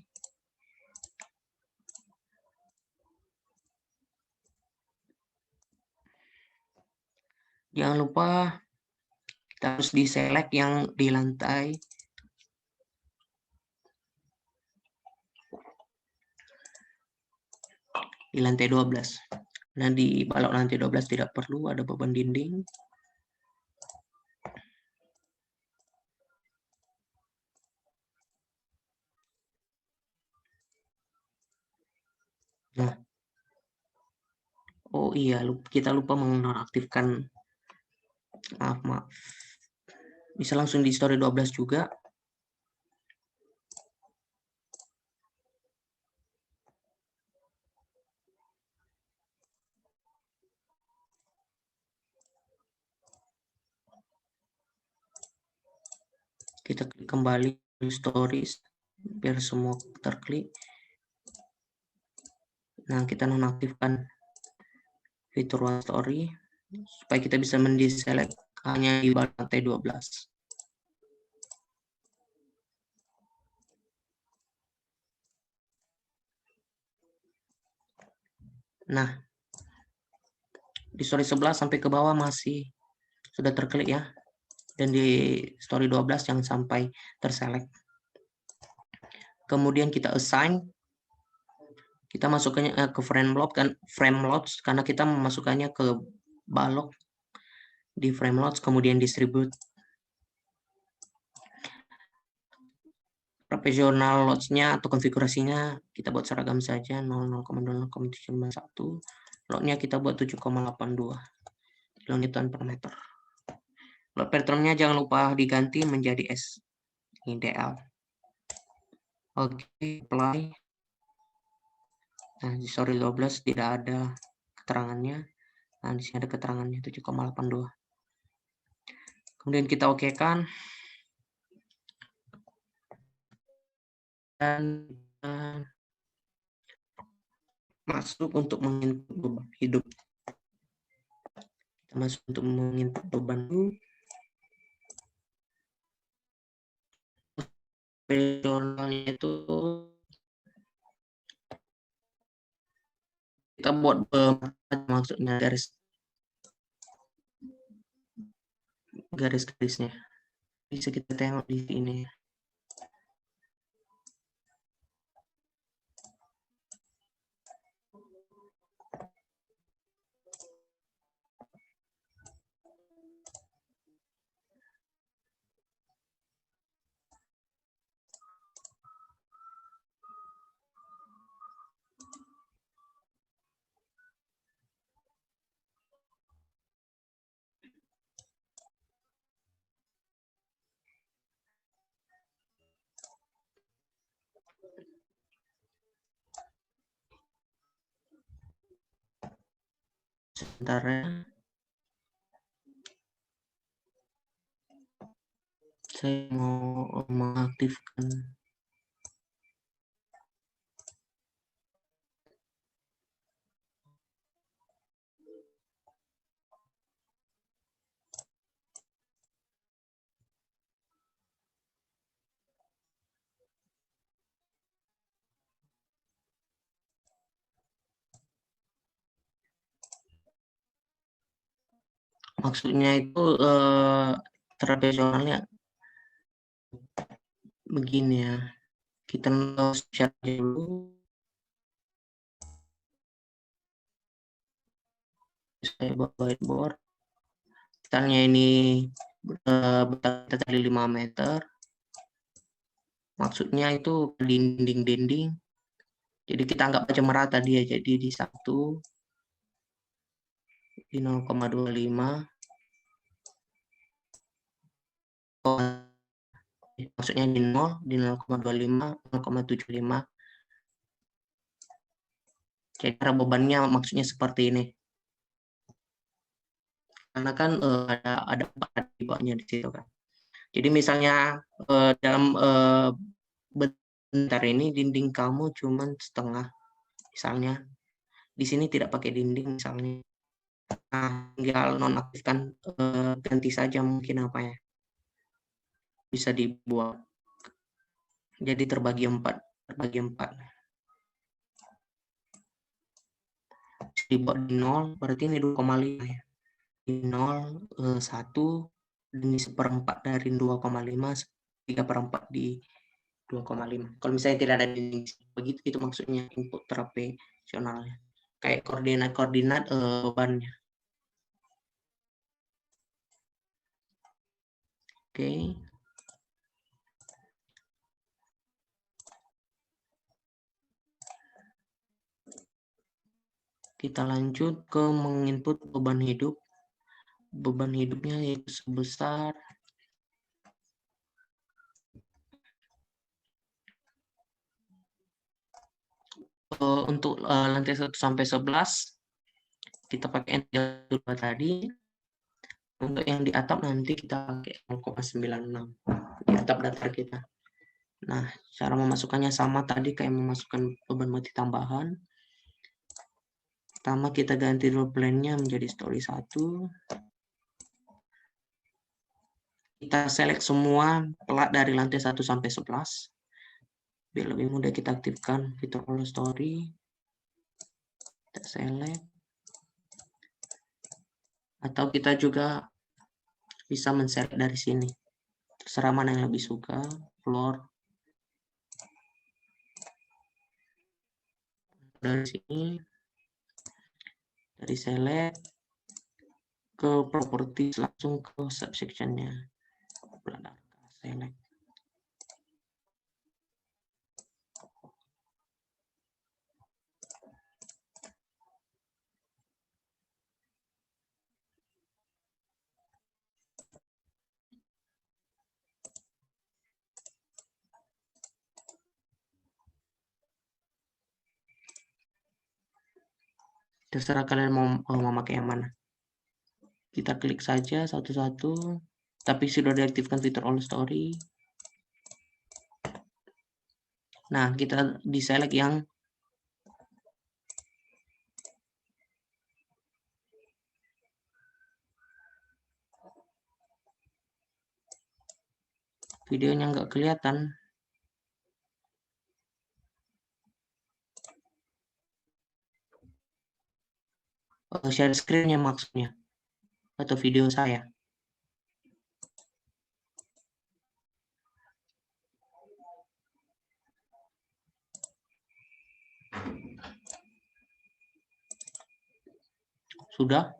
Jangan lupa kita harus di-select yang di lantai di lantai 12. Nah, di balok lantai 12 tidak perlu ada beban dinding. Nah, oh iya, kita lupa menonaktifkan. Maaf. Bisa langsung di story 12 juga. Kita klik kembali stories biar semua terklik. Nah, kita nonaktifkan fitur one story supaya kita bisa mendeselect hanya di lantai 12. Nah, di story 11 sampai ke bawah masih sudah terklik ya. Dan di story 12 yang sampai terselect. Kemudian kita assign, kita masukkannya ke frame loads karena kita memasukkannya ke balok di frame loads, kemudian distribute. Professional loads-nya atau konfigurasinya kita buat seragam saja 00,0,751. Load-nya kita buat 7,82 kilonewton per meter. Load pattern-nya jangan lupa diganti menjadi SIDL. Oke, apply. Nah, di story 12 tidak ada keterangannya. Nah, di sini ada keterangannya 7,82. Kemudian kita oke-kan. Dan masuk untuk menginput beban hidup. Kita masuk untuk menginput beban hidup. Profesionalnya itu kita buat maksudnya garis-garisnya bisa kita tengok di sini. Sebentar ya, saya mau mengaktifkan Maksudnya itu tradisionalnya begini ya. Kita share dulu. Saya buat whiteboard. Misalnya ini kita tadi 5 meter. Maksudnya itu dinding-dinding. Jadi kita anggap aja merata dia. Jadi di 1, di 0,25. Maksudnya di 0, di 0,25, 0,75. Jadi cara bebannya maksudnya seperti ini. Karena kan ada 4 di bawahnya di situ kan. Jadi misalnya dalam bentar ini dinding kamu cuma setengah. Misalnya di sini tidak pakai dinding misalnya. Nah, tinggal nonaktifkan ganti saja mungkin apa ya. Bisa dibuat jadi terbagi 4. Dibuat di 0 berarti ini 2,5 ya. Di 0 1 ini 1/4 dari 2,5, 3/4 di 2,5. Kalau misalnya tidak ada dinding begitu, itu maksudnya input tradisionalnya. Kayak koordinat bebannya. Oke. Kita lanjut ke menginput beban hidup. Beban hidupnya yaitu sebesar untuk lantai 1 sampai 11 kita pakai N32 tadi. Untuk yang di atap nanti kita pakai 0,96 di atap datar kita. Nah, cara memasukkannya sama tadi kayak memasukkan beban mati tambahan. Pertama kita ganti dulu plan-nya menjadi story 1. Kita select semua pelat dari lantai 1 sampai 11. Biar lebih mudah kita aktifkan fitur all story. Kita select. Atau kita juga bisa men-select dari sini. Terserah mana yang lebih suka. Floor. Dari sini. Dari select. Ke properties langsung ke subsection-nya. Select. Terserah kalian mau memakai yang mana. Kita klik saja satu-satu, tapi sudah diaktifkan fitur all story. Nah, kita di-select yang videonya nggak kelihatan. Share screen-nya maksudnya. Atau video saya. Sudah?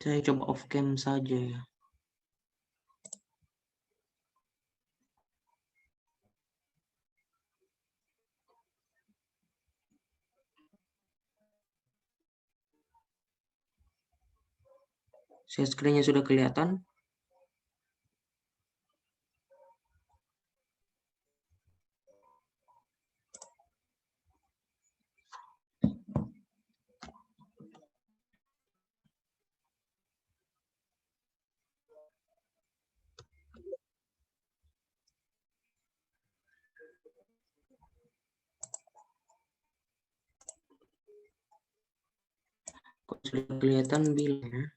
Saya coba off cam saja ya. Share screen-nya sudah kelihatan. sudah kelihatan bilang ya.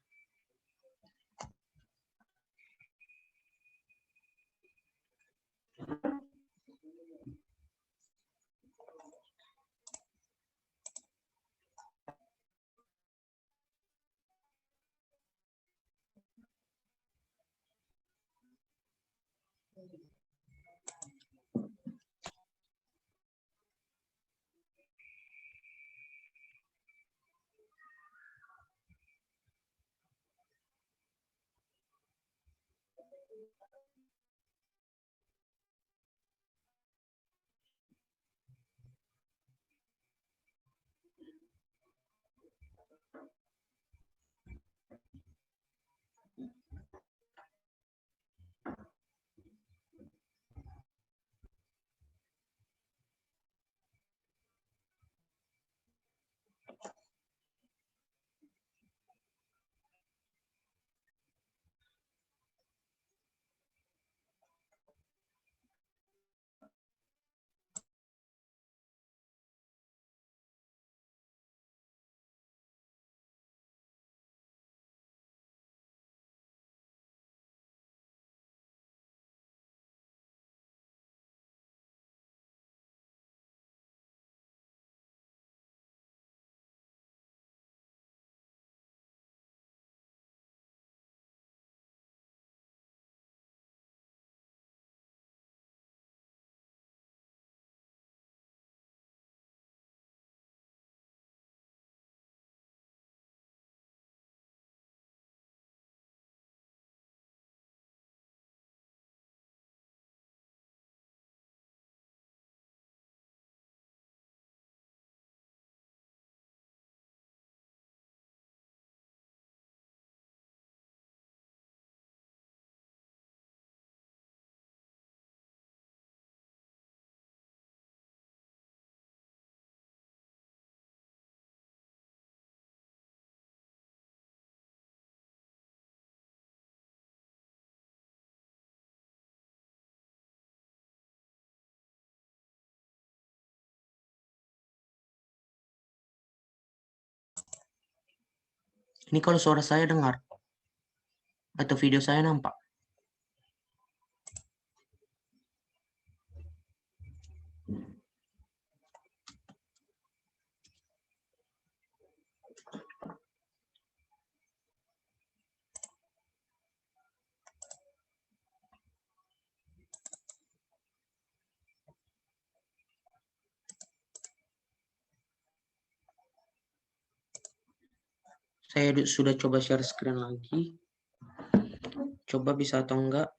Ini kalau suara saya dengar atau video saya nampak. Saya sudah coba share screen lagi. Coba bisa atau enggak.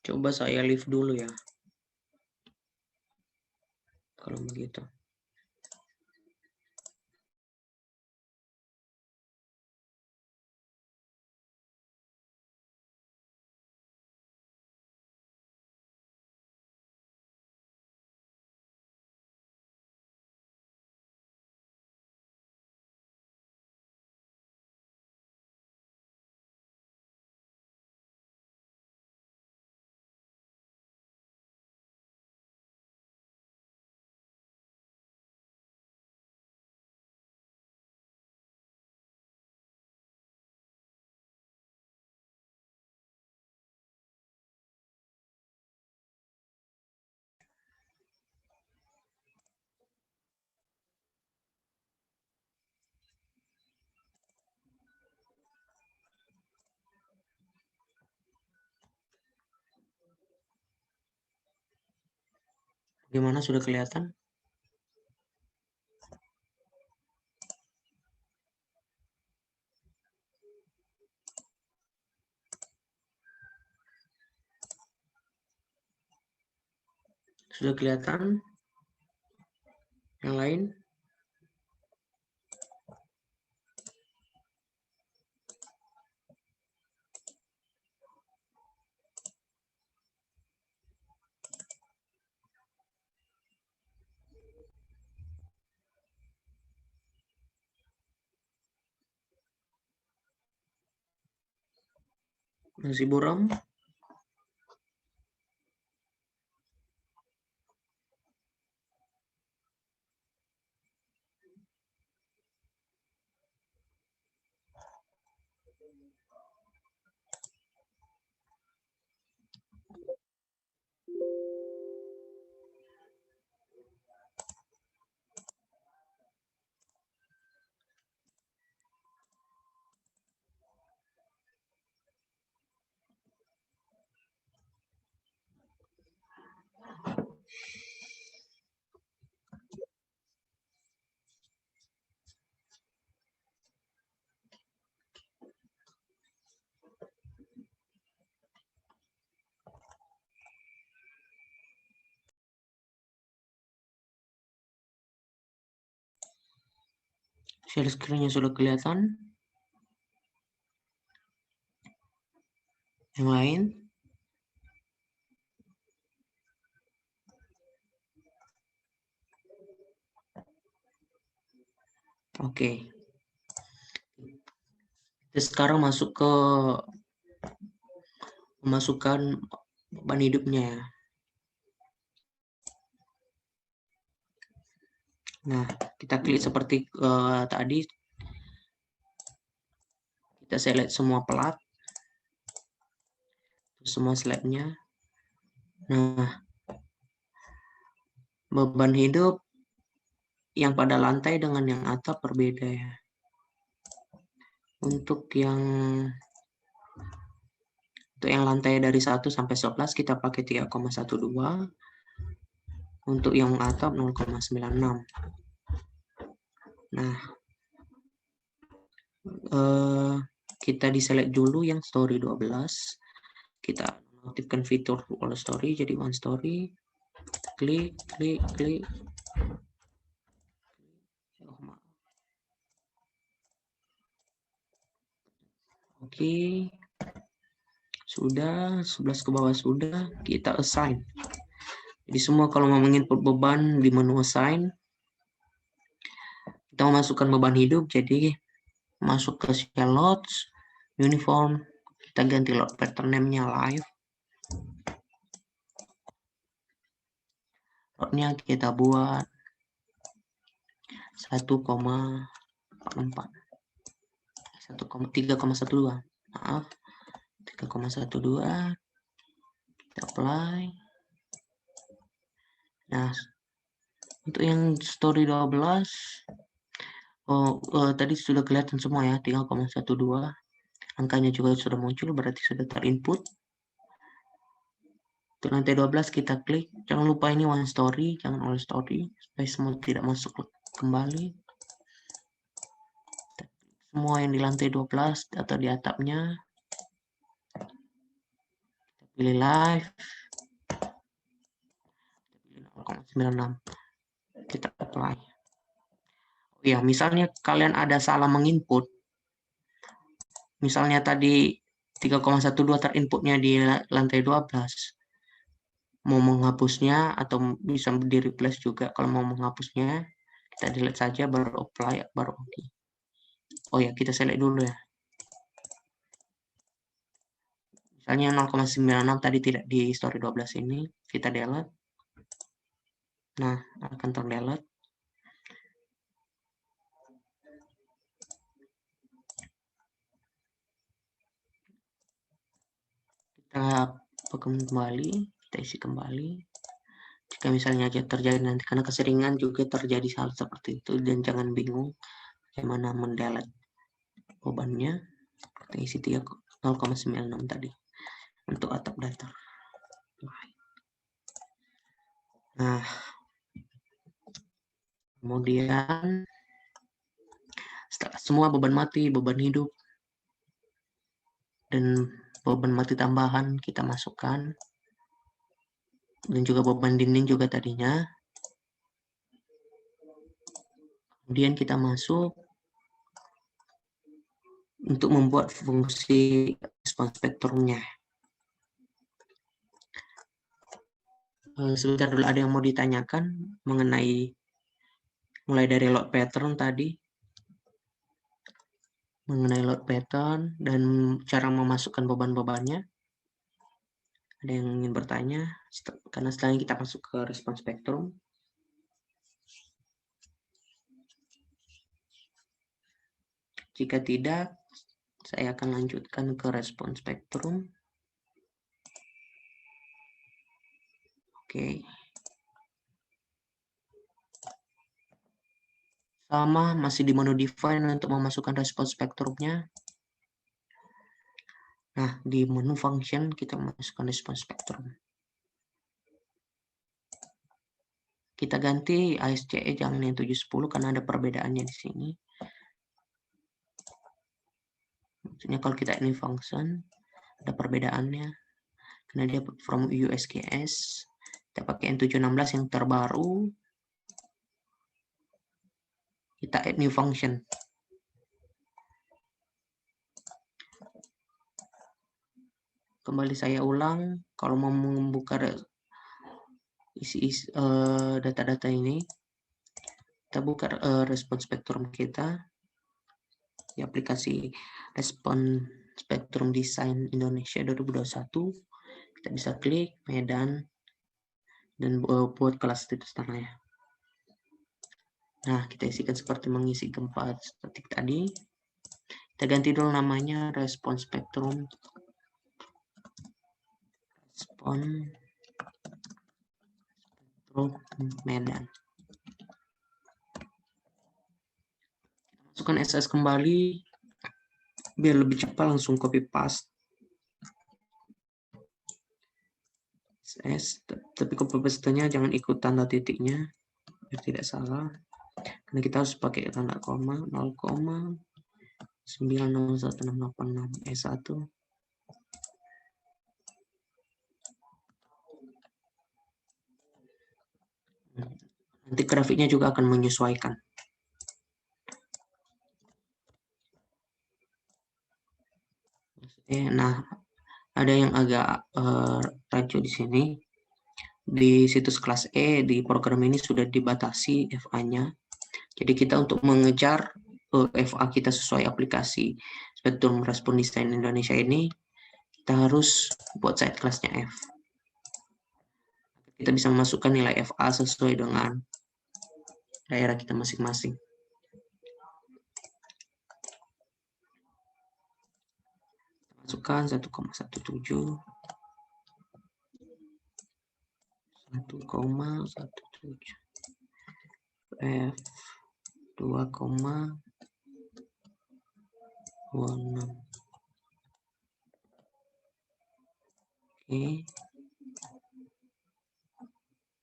Coba saya leave dulu ya. Kalau begitu. Gimana, sudah kelihatan? Sudah kelihatan? Yang lain? Nasi buram. Share screen-nya sudah kelihatan. Yang lain? Oke. Kita sekarang masuk ke memasukkan beban hidupnya ya. Nah, kita klik seperti tadi. Kita select semua plat, semua slide-nya. Nah, beban hidup yang pada lantai dengan yang atap berbeda ya. Untuk yang lantai dari 1 sampai 11 kita pakai 3,12. Untuk yang atap 0,96. Nah, kita diselect dulu yang story 12. Kita aktifkan fitur all story jadi one story. Klik. Oke. Sudah, 11 ke bawah sudah, kita assign. Jadi semua kalau mau menginput beban di menu assign, kita memasukkan beban hidup, jadi masuk ke shell loads, uniform, kita ganti load pattern name-nya live. Load-nya kita buat 1,44. 3,12. Maaf. 3,12. Kita apply. Nah, untuk yang story 12, tadi sudah kelihatan semua ya, 3,12. Angkanya juga sudah muncul, berarti sudah terinput. Untuk lantai 12 kita klik. Jangan lupa ini one story, jangan all story, supaya semua tidak masuk kembali. Semua yang di lantai 12 atau di atapnya. Kita pilih live. 0,96. Kita apply. Ya, misalnya kalian ada salah menginput. Misalnya tadi 3,12 terinputnya di lantai 12. Mau menghapusnya atau bisa di replace juga. Kalau mau menghapusnya, kita delete saja, baru apply, baru oke. Oh ya, kita select dulu ya. Misalnya 0,96 tadi tidak di story 12 ini, kita delete. Nah, akan terdelete. Kita kembali, kita isi kembali. Jika misalnya aja terjadi nanti, karena keseringan juga terjadi hal seperti itu, dan jangan bingung bagaimana mendelete bebannya. Kita isi 0,96 tadi untuk atap datar. Nah, kemudian setelah semua beban mati, beban hidup, dan beban mati tambahan kita masukkan, dan juga beban dinding juga tadinya. Kemudian kita masuk untuk membuat fungsi response spektrumnya. Sebentar dulu, ada yang mau ditanyakan mengenai mulai dari load pattern tadi? mengenai load pattern dan cara memasukkan beban-bebannya. Ada yang ingin bertanya? Karena setelah ini kita masuk ke respon spektrum. Jika tidak, saya akan lanjutkan ke respon spektrum. Oke. Sama, masih di menu define untuk memasukkan respon spektrumnya. Nah, di menu function kita masukkan respon spektrum. Kita ganti ASCE jangan yang 710 karena ada perbedaannya di sini. Maksudnya kalau kita ini function, ada perbedaannya. Karena dia from USGS. Kita pakai N716 yang terbaru. Kita add new function. Kembali saya ulang, kalau mau membuka data-data ini, kita buka respon spektrum kita di aplikasi Respon Spektrum Design Indonesia 2021. Kita bisa klik Medan dan buat kelas status tanahnya. Nah, kita isikan seperti mengisi gempa statik tadi. Kita ganti dulu namanya Respon Spektrum. Respon Medan. Masukkan SS kembali biar lebih cepat, langsung copy paste SS, tapi copy paste-nya jangan ikut tanda titiknya biar tidak salah, karena kita harus pakai tanda koma 0,901686 E1. Nanti grafiknya juga akan menyesuaikan. Nah, ada yang agak rancu di sini. Di situs kelas E, di program ini sudah dibatasi FA-nya. Jadi kita untuk mengejar FA kita sesuai aplikasi Spektrum Respon Design Indonesia ini, kita harus buat side kelasnya F. Kita bisa memasukkan nilai FA sesuai dengan daerah kita masing-masing. Masukkan 1,17 F 2,26. Oke.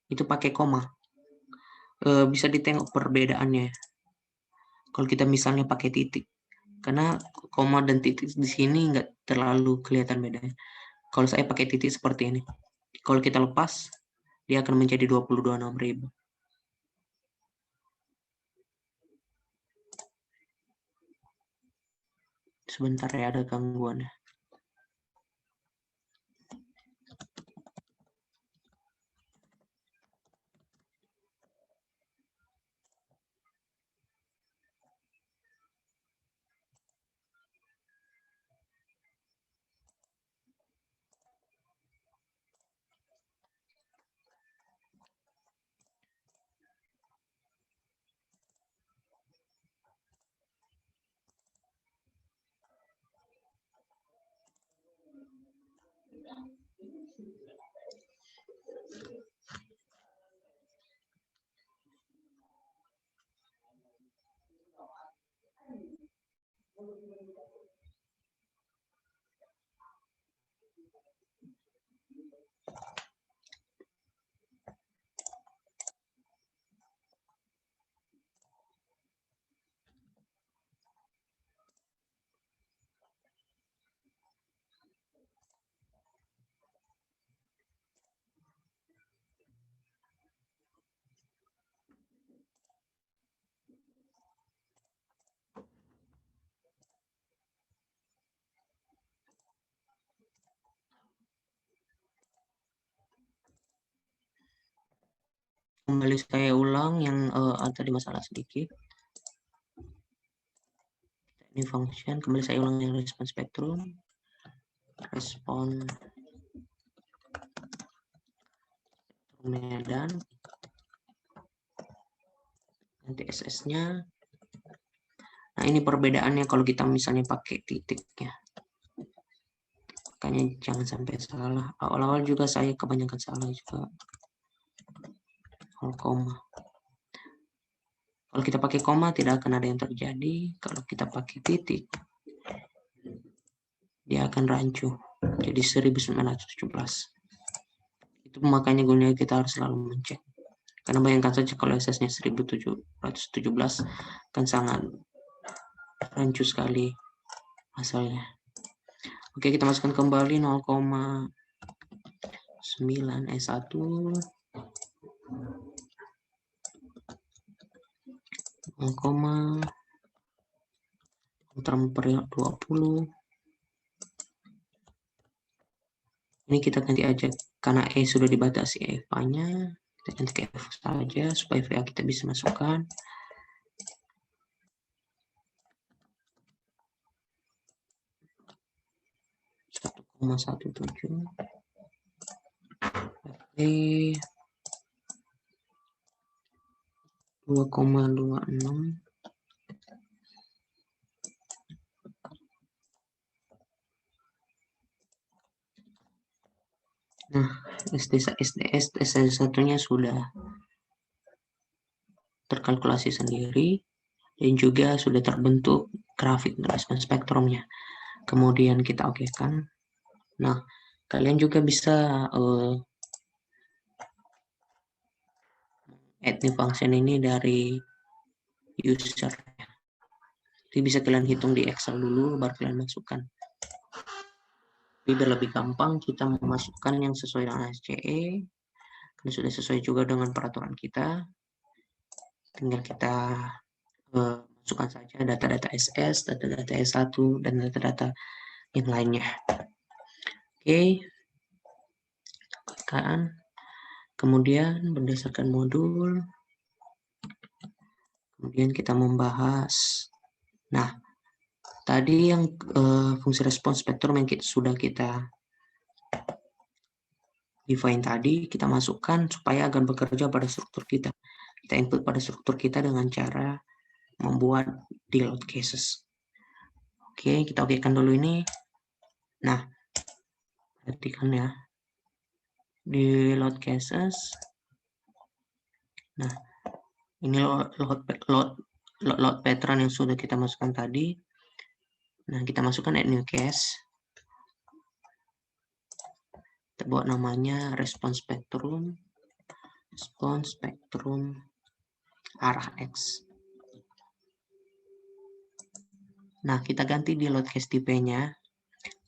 Itu pakai koma. Bisa ditengok perbedaannya. Kalau kita misalnya pakai titik. Karena koma dan titik di sini nggak terlalu kelihatan bedanya. Kalau saya pakai titik seperti ini. Kalau kita lepas, dia akan menjadi 22.600. Sebentar ya, ada gangguan ya. Kembali saya ulang yang tadi masalah sedikit. Ini function, kembali saya ulang yang respon spektrum. Respon Medan. Nanti SS-nya. Nah, ini perbedaannya kalau kita misalnya pakai titik ya. Makanya jangan sampai salah. Awal-awal juga saya kebanyakan salah juga. Koma. Kalau kita pakai koma tidak akan ada yang terjadi. Kalau kita pakai titik, dia akan rancu. Jadi 1917. Itu makanya gunanya kita harus selalu mencek. Karena bayangkan saja kalau SS-nya 1717 kan sangat rancu sekali hasilnya. Oke, kita masukkan kembali 0,9 S1 0,20. Ini kita ganti aja karena E sudah dibatasi FA-nya, kita ganti ke F saja supaya VA kita bisa masukkan. .17 E 2,26. Nah, SD1-nya sudah terkalkulasi sendiri dan juga sudah terbentuk grafik respon spektrumnya. Kemudian kita okekan. Nah, kalian juga bisa add new function ini dari user. Jadi bisa kalian hitung di Excel dulu, baru kalian masukkan. Biar lebih gampang, kita memasukkan yang sesuai dengan SCE. Karena sudah sesuai juga dengan peraturan kita. Tinggal kita masukkan saja data-data SS, data-data S1, dan data-data yang lainnya. Oke. Klikkan. Kemudian berdasarkan modul, kemudian kita membahas. Nah, tadi yang fungsi respons spektrum yang sudah kita define tadi, kita masukkan supaya akan bekerja pada struktur kita. Kita input pada struktur kita dengan cara membuat deload cases. Oke, kita okekan dulu ini. Nah, perhatikan ya. Deload cases. Nah, ini load pattern yang sudah kita masukkan tadi. Nah, kita masukkan add new case. Kita buat namanya response spectrum arah X. Nah, kita ganti di load case tipe-nya.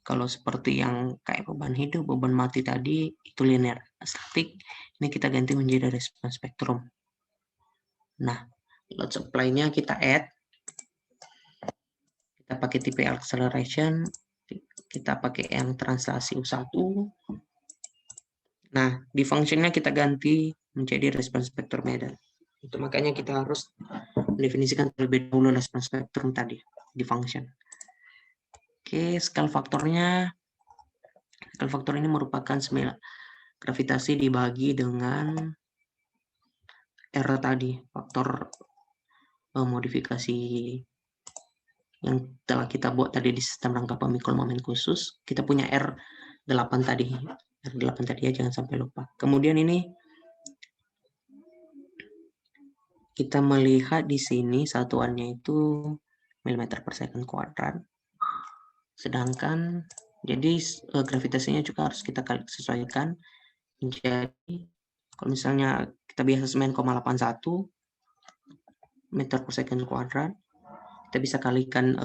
Kalau seperti yang kayak beban hidup, beban mati tadi, itu linear static. Ini kita ganti menjadi response spectrum. Nah, load supply-nya kita add. Kita pakai tipe acceleration. Kita pakai yang translasi U1. Nah, di functionnya kita ganti menjadi response spectrum Medan. Itu makanya kita harus mendefinisikan terlebih dahulu response spectrum tadi di function. Oke, skala faktornya. Skala faktor ini merupakan gravitasi dibagi dengan R tadi, faktor modifikasi yang telah kita buat tadi di sistem rangka pemikul momen khusus. Kita punya R8 tadi. R8 tadi ya, jangan sampai lupa. Kemudian ini kita melihat di sini satuannya itu mm per second kuadrat. Sedangkan jadi gravitasinya juga harus kita sesuaikan. Jadi kalau misalnya kita biasa 9,81 meter per second kuadrat, kita bisa kalikan,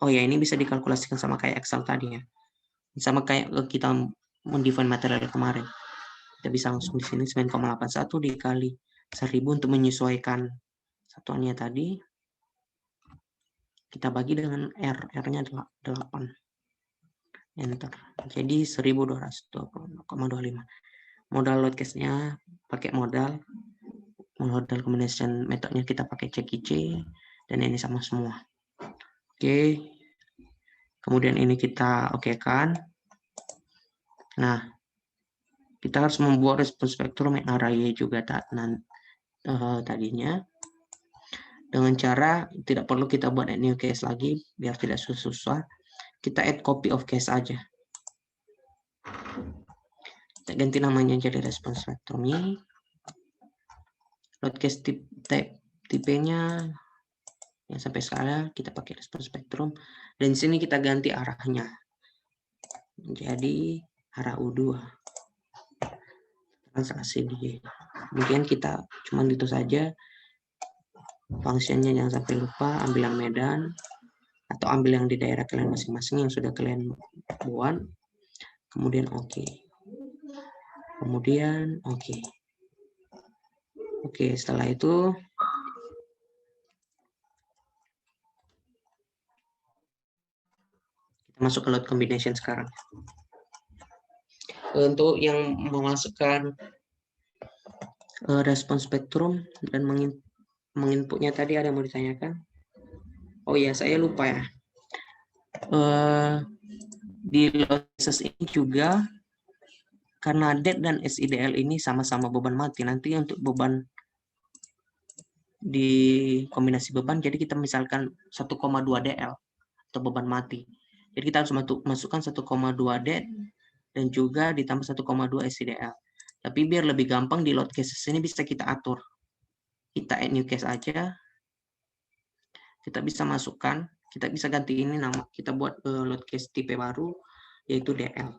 oh ya ini bisa dikalkulasikan sama kayak Excel tadi ya. Sama kayak kita mendefine material kemarin. Kita bisa langsung di sini 9,81 dikali 1000 untuk menyesuaikan satuannya tadi. Kita bagi dengan R-nya 8. Enter. Jadi 1220,25. Modal load case-nya pakai modal combination metodenya kita pakai CQC dan ini sama semua. Oke. Kemudian ini kita okekan. Nah, kita harus membuat response spektrum yang array juga tadinya. Dengan cara tidak perlu kita buat add new case lagi, biar tidak susah. Kita add copy of case aja. Kita ganti namanya jadi response spektrum ini. Load case tipenya yang sampai sekarang kita pakai response spektrum. Dan di sini kita ganti arahnya menjadi arah U2. Transaksi di. Kemudian kita cuma itu saja. Fungsinya jangan sampai lupa, ambil yang Medan atau ambil yang di daerah kalian masing-masing yang sudah kalian buat. Kemudian oke. Kemudian oke. Oke, setelah itu kita masuk ke load combination sekarang. Untuk yang memasukkan respons spektrum dan menginputnya tadi ada yang mau ditanyakan? Oh iya, saya lupa ya. Di load cases ini juga karena DET dan SIDL ini sama-sama beban mati. Nanti untuk beban di kombinasi beban, jadi kita misalkan 1,2 DL atau beban mati. Jadi kita harus masukkan 1,2 DET dan juga ditambah 1,2 SIDL. Tapi biar lebih gampang di load cases ini bisa kita atur. Kita add new case aja. Kita bisa masukkan, kita bisa ganti ini nama, kita buat load case tipe baru yaitu DL.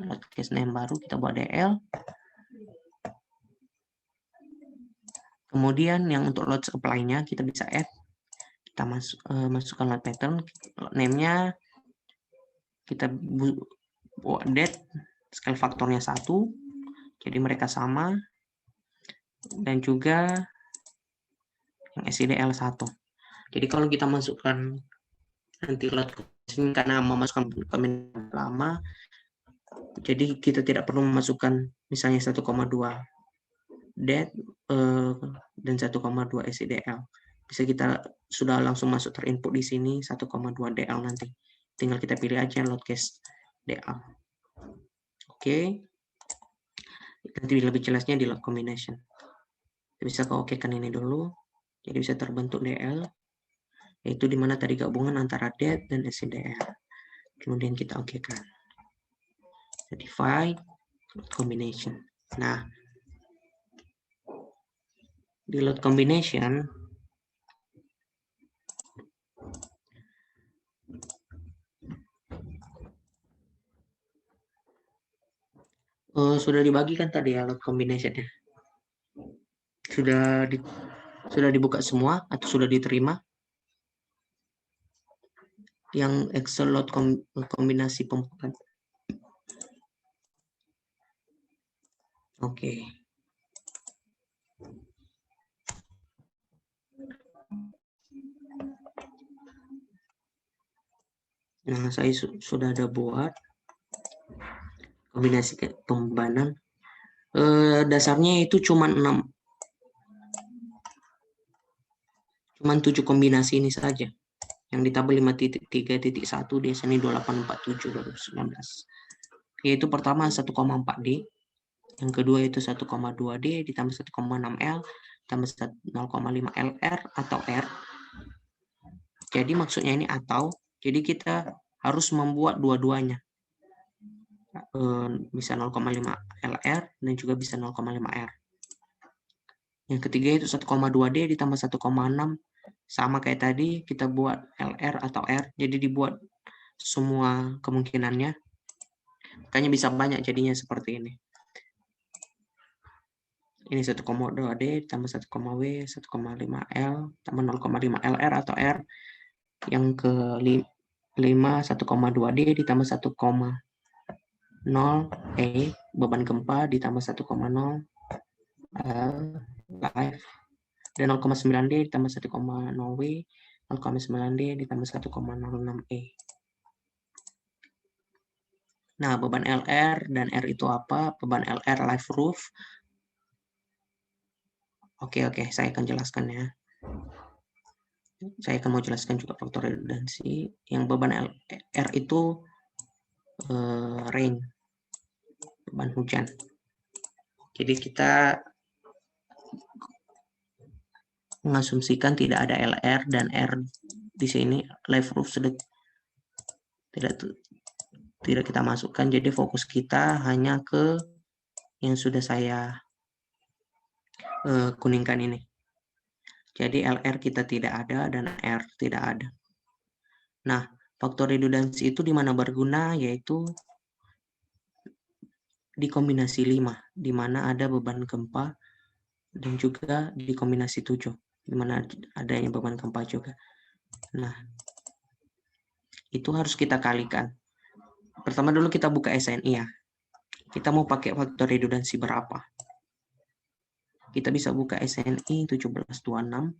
Load case name baru kita buat DL. Kemudian yang untuk load supply-nya kita bisa add, kita masukkan load pattern, name-nya kita buat date, scale faktornya 1, jadi mereka sama, dan juga yang SIDL 1. Jadi kalau kita masukkan nanti load karena memasukkan kombinasi lama, jadi kita tidak perlu memasukkan misalnya 1,2 DET dan 1,2 SIDL. Bisa kita sudah langsung masuk terinput di sini 1,2 DL nanti. Tinggal kita pilih aja load case DL. Oke. Nanti lebih jelasnya di load combination. Kita bisa okekan ini dulu. Jadi bisa terbentuk DL. Yaitu dimana tadi gabungan antara DET dan SIDL. Kemudian kita okekan. Certified load combination. Nah, di load combination sudah dibagikan tadi ya load combination-nya. Sudah dibuka semua atau sudah diterima? Yang Excel load kombinasi pembukaan. Oke. Nah, saya sudah ada buat kombinasi pembebanan. Dasarnya itu cuma 7 kombinasi ini saja. Yang di tabel 5.3.1 di sini 2847 2019. Yaitu pertama 1,4D, yang kedua itu 1,2D ditambah 1,6L tambah 0,5 LR atau R. Jadi maksudnya ini atau, jadi kita harus membuat dua-duanya. Bisa 0,5 LR dan juga bisa 0,5 R. Yang ketiga itu 1,2D ditambah 1,6 sama kayak tadi, kita buat LR atau R, jadi dibuat semua kemungkinannya. Makanya bisa banyak jadinya seperti ini. Ini 1,2D ditambah 1,W, 1,5L, tambah 0,5 LR atau R. Yang ke-5, 1,2D ditambah 1,0E, beban gempa ditambah 1,0 live. Dan 0,9D ditambah 1,0W, 0,9D ditambah 1,06E. Nah, beban LR dan R itu apa? Beban LR live roof. Oke, saya akan jelaskan ya. saya akan mau jelaskan juga faktor redundansi. Yang beban R itu rain, beban hujan. Jadi kita mengasumsikan tidak ada LR dan R di sini. Live roof sudah tidak kita masukkan. Jadi fokus kita hanya ke yang sudah saya kuningkan ini. Jadi LR kita tidak ada dan R tidak ada. Nah, faktor redundansi itu di mana berguna, yaitu di kombinasi 5, di mana ada beban gempa, dan juga di kombinasi 7, di mana adanya beban gempa juga. Nah, itu harus kita kalikan. Pertama dulu kita buka SNI ya. Kita mau pakai faktor redundansi berapa? Kita bisa buka SNI 1726.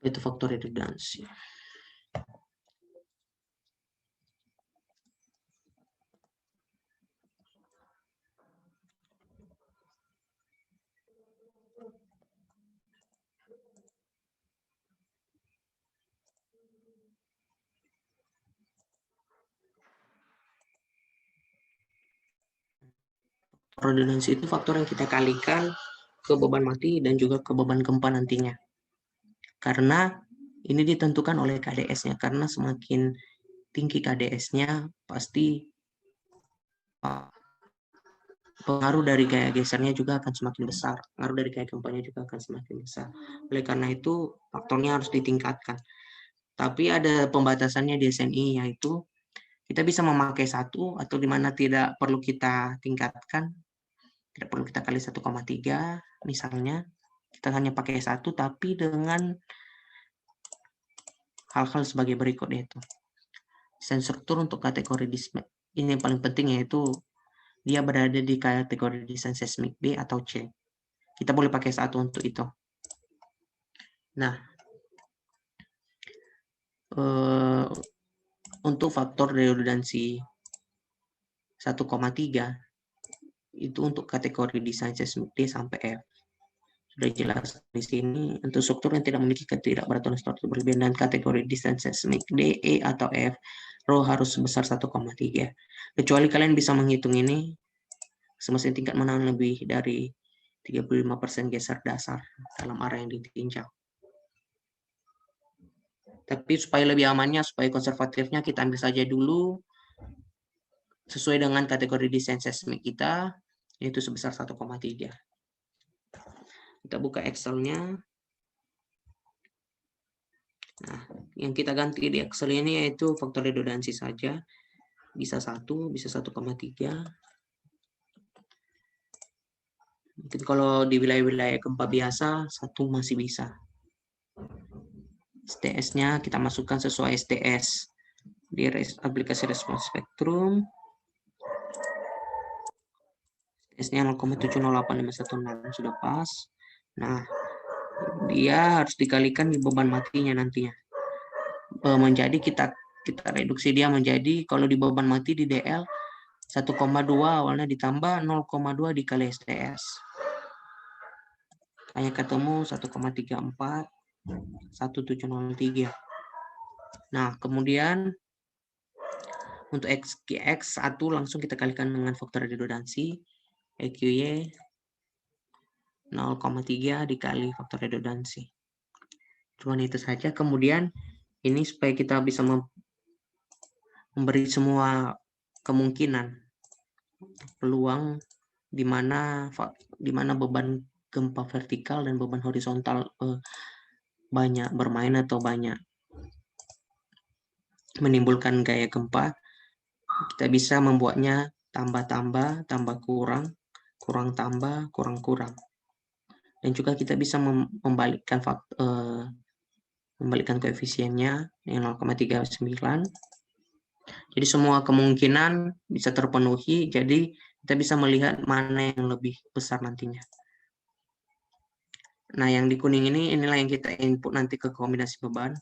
Itu faktor redundansi. Redundansi itu faktor yang kita kalikan ke beban mati dan juga ke beban gempa nantinya. Karena ini ditentukan oleh KDS-nya, karena semakin tinggi KDS-nya pasti pengaruh dari gaya gesernya juga akan semakin besar, pengaruh dari gaya gempanya juga akan semakin besar. Oleh karena itu faktornya harus ditingkatkan. Tapi ada pembatasannya di SNI, yaitu kita bisa memakai 1 atau di mana tidak perlu kita tingkatkan, tidak perlu kita kali 1,3 misalnya, kita hanya pakai 1 tapi dengan hal-hal sebagai berikut, yaitu desain struktur untuk kategori ini yang paling penting, yaitu dia berada di kategori desain seismik B atau C. Kita boleh pakai 1 untuk itu. Nah, untuk faktor redundansi 1,3 itu untuk kategori desain seismik D sampai F. Sudah jelas di sini untuk struktur yang tidak memiliki ketidakberaturan struktur berlebihan dan kategori desain seismik D, E atau F, rho harus sebesar 1,3. Kecuali kalian bisa menghitung ini semestinya tingkat menahan lebih dari 35% geser dasar dalam area yang ditinjau. Tapi supaya lebih amannya, supaya konservatifnya, kita ambil saja dulu sesuai dengan kategori desain seismik kita, yaitu sebesar 1,3. Kita buka Excel-nya. Nah, yang kita ganti di Excel ini yaitu faktor redundansi saja. Bisa 1, bisa 1,3. Mungkin kalau di wilayah-wilayah gempa biasa, 1 masih bisa. STS-nya kita masukkan sesuai STS. Di aplikasi respons spektrum, STS-nya 0,7085116 sudah pas. Nah, dia harus dikalikan di beban matinya nantinya. Menjadi kita reduksi dia menjadi, kalau di beban mati di DL 1,2 awalnya ditambah 0,2 dikali STS. Hanya ketemu 1,34 1703. Nah, kemudian untuk X1 langsung kita kalikan dengan faktor redundansi. EQY 0,3 dikali faktor redundansi. Cuman itu saja. Kemudian ini supaya kita bisa memberi semua kemungkinan peluang di mana beban gempa vertikal dan beban horizontal banyak bermain atau banyak menimbulkan gaya gempa, kita bisa membuatnya tambah-tambah, tambah kurang, kurang-tambah, kurang-kurang. Dan juga kita bisa membalikkan koefisiennya yang 0,39. Jadi semua kemungkinan bisa terpenuhi, jadi kita bisa melihat mana yang lebih besar nantinya. Nah, yang di kuning ini, inilah yang kita input nanti ke kombinasi beban.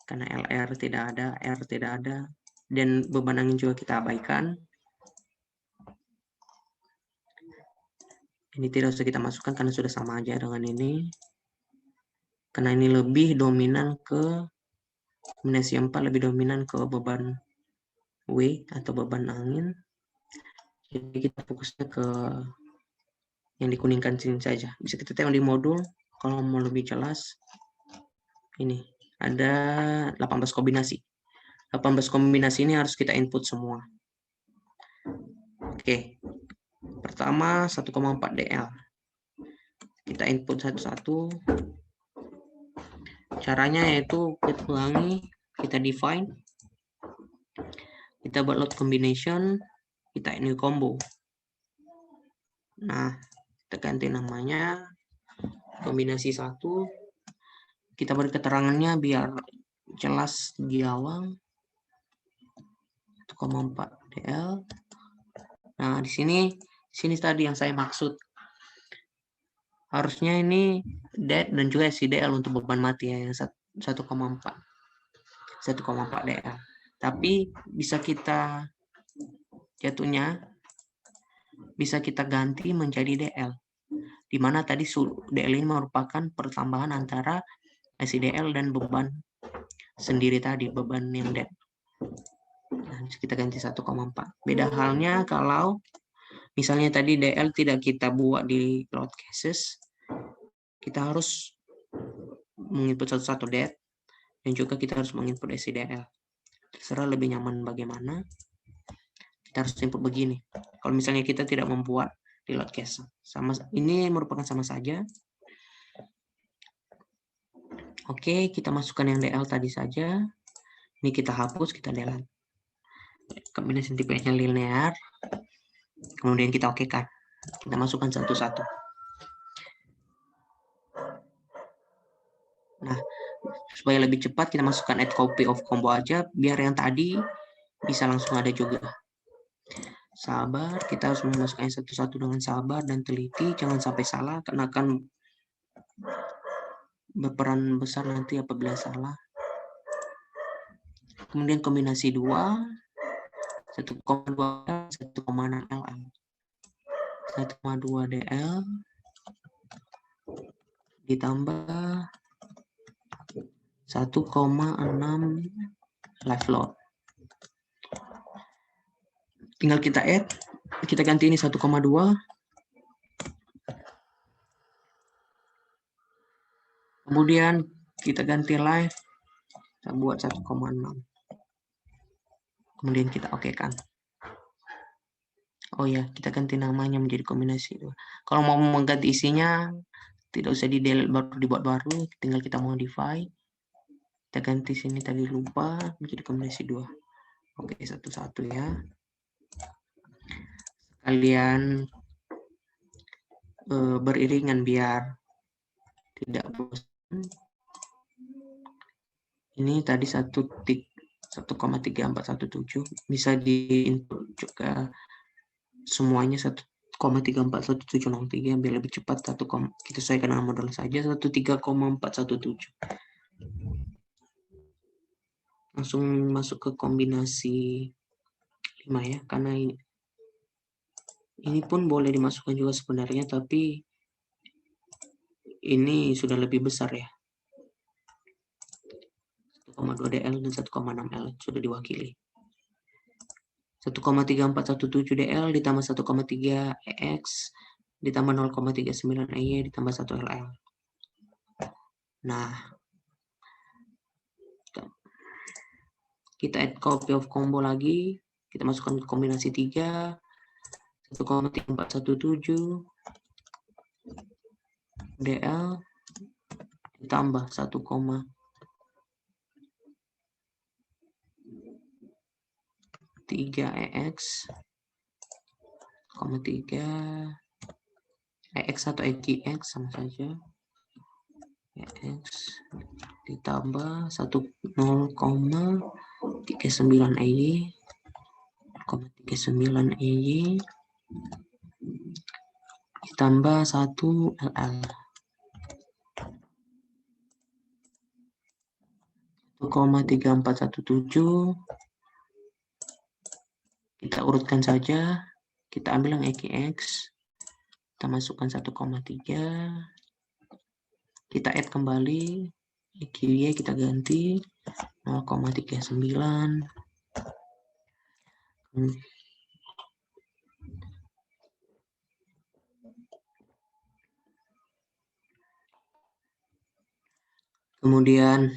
Karena LR tidak ada, R tidak ada, dan beban angin juga kita abaikan. Ini tidak usah kita masukkan karena sudah sama aja dengan ini. Karena ini lebih dominan ke kombinasi 4, lebih dominan ke beban W atau beban angin. Jadi kita fokusnya ke yang dikuningkan sini saja. Bisa kita tengok di modul, kalau mau lebih jelas. Ini, ada 18 kombinasi. 18 kombinasi ini harus kita input semua. Oke, pertama 1,4 DL. Kita input satu-satu. Caranya yaitu kita ulangi, kita define, kita buat load combination, kita new combo. Nah, kita ganti namanya kombinasi 1. Kita beri keterangannya biar jelas di awal. 1,4 DL. Nah, di sini tadi yang saya maksud. Harusnya ini dead dan juga SIDL untuk beban mati ya, yang 1,4 DL. Tapi bisa kita jatuhnya bisa kita ganti menjadi DL. Di mana tadi DL ini merupakan pertambahan antara SIDL dan beban sendiri tadi, beban yang dead. Nah, kita ganti 1,4. Beda halnya kalau misalnya tadi DL tidak kita buat di load cases, kita harus menginput satu-satu dead, dan juga kita harus menginput SIDL. Terserah lebih nyaman bagaimana. Kita harus input begini. Kalau misalnya kita tidak membuat di load case, ini merupakan sama saja. Oke, kita masukkan yang DL tadi saja. Ini kita hapus, kita delete. Kombinasi tipenya linear. Kemudian kita okekan. Kita masukkan satu-satu. Nah, supaya lebih cepat kita masukkan add copy of combo aja, biar yang tadi bisa langsung ada juga. Sabar, kita harus memasukkan satu-satu dengan sabar dan teliti, jangan sampai salah, karena akan berperan besar nanti apabila salah. Kemudian kombinasi 2, 1,2 L, 1,6 LL. 1,2 DL ditambah 1,6 live load. Tinggal kita add, kita ganti ini 1,2. Kemudian kita ganti live, kita buat 1,6. Kemudian kita okekan. Oh ya, kita ganti namanya menjadi kombinasi 2. Kalau mau mengganti isinya, tidak usah di delete baru dibuat baru, tinggal kita modify. Kita ganti sini tadi lupa menjadi kombinasi 2. Oke, satu-satu ya. Kalian beriringan biar tidak bosan. Ini tadi 1,3417 bisa di input juga semuanya 1,341703 biar lebih cepat. Kita sesuaikan dengan modal saja 13,417. Langsung masuk ke kombinasi 5 ya, karena ini pun boleh dimasukkan juga sebenarnya, tapi ini sudah lebih besar ya. 1,2 DL dan 1,6 L sudah diwakili. 1,3417 DL ditambah 1,3 EX ditambah 0,39 EY ditambah 1 LL. Nah, kita add copy of combo lagi, kita masukkan kombinasi 3, 1,3417 DL ditambah 1,3 EX, 3 EX atau EGX sama saja, EX ditambah 0,39 EY, 0,39 EY ditambah 1 LL. 1,3417 kita urutkan saja, kita ambil yang EGX kita masukkan 1,3, kita add kembali, QY kita ganti 0,39. Kemudian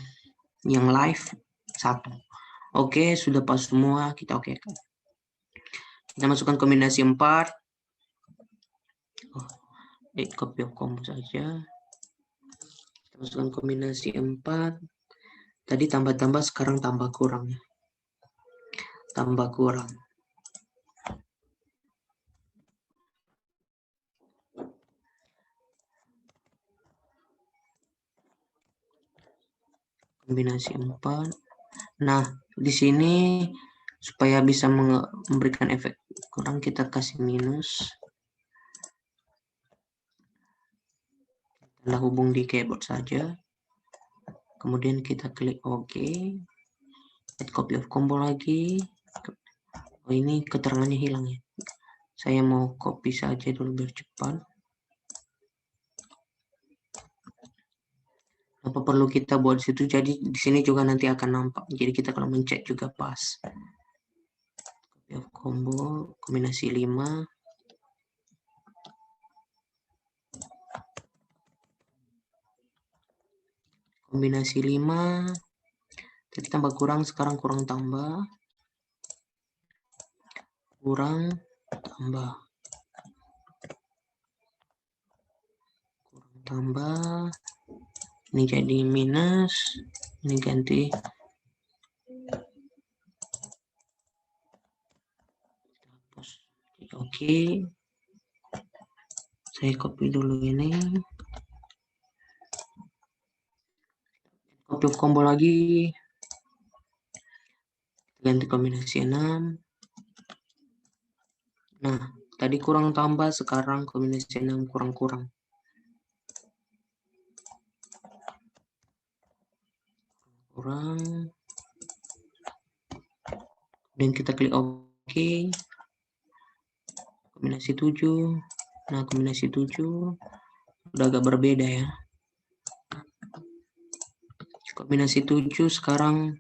yang live 1. Oke, sudah pas semua, kita oke. Kita masukkan kombinasi 4. Copy of combo saja. Kita masukkan kombinasi 4. Tadi tambah-tambah, sekarang tambah kurang. Tambah kurang. Kombinasi 4. Nah, di sini supaya bisa memberikan efek kurang, kita kasih minus. Kita hubung di keyboard saja. Kemudian kita klik OK. Add copy of combo lagi. Oh, ini keterangannya hilang ya. Saya mau copy saja dulu biar cepat. Apa perlu kita buat situ? Jadi di sini juga nanti akan nampak. Jadi kita kalau mencet juga pas. Copy of combo kombinasi 5. Kombinasi 5. Tadi tambah kurang, sekarang kurang tambah. Kurang tambah. Kurang tambah. Ini jadi minus. Ini ganti. Oke. Saya copy dulu ini. Copy of combo lagi. Ganti kombinasi 6. Nah, tadi kurang tambah, sekarang kombinasi 6 kurang-kurang. Kurang. Dan kita klik OK. Kombinasi 7. Nah, kombinasi 7 udah agak berbeda ya. Kombinasi 7 sekarang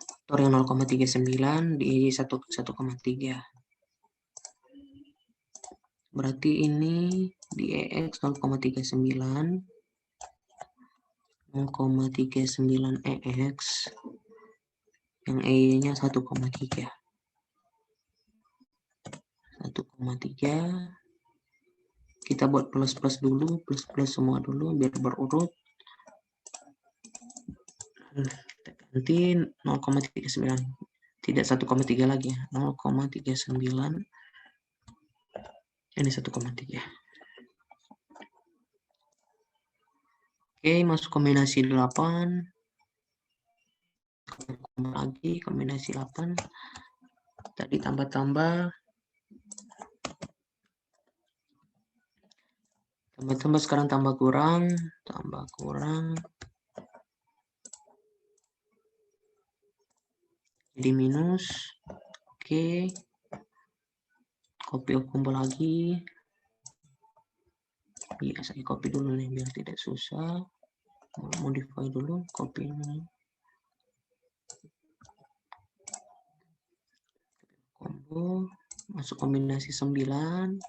faktor yang 0,39 di 1,3. Berarti ini di EX 0,39. 0,39 EX. Yang E-nya 1,3. 1,3. Kita buat plus-plus dulu, plus-plus semua dulu biar berurut. Kita ganti 0,39. Tidak 1,3 lagi ya. 0,39. Ini 1,3. Oke, masuk kombinasi 8. Lagi kombinasi 8. Tadi tambah-tambah. Tambah-tambah, sekarang tambah kurang. Tambah kurang. Jadi minus. Oke. Copy of combo lagi. Ya, saya copy dulu nih biar tidak susah. Modify dulu, copy ini. Combo, masuk kombinasi 9.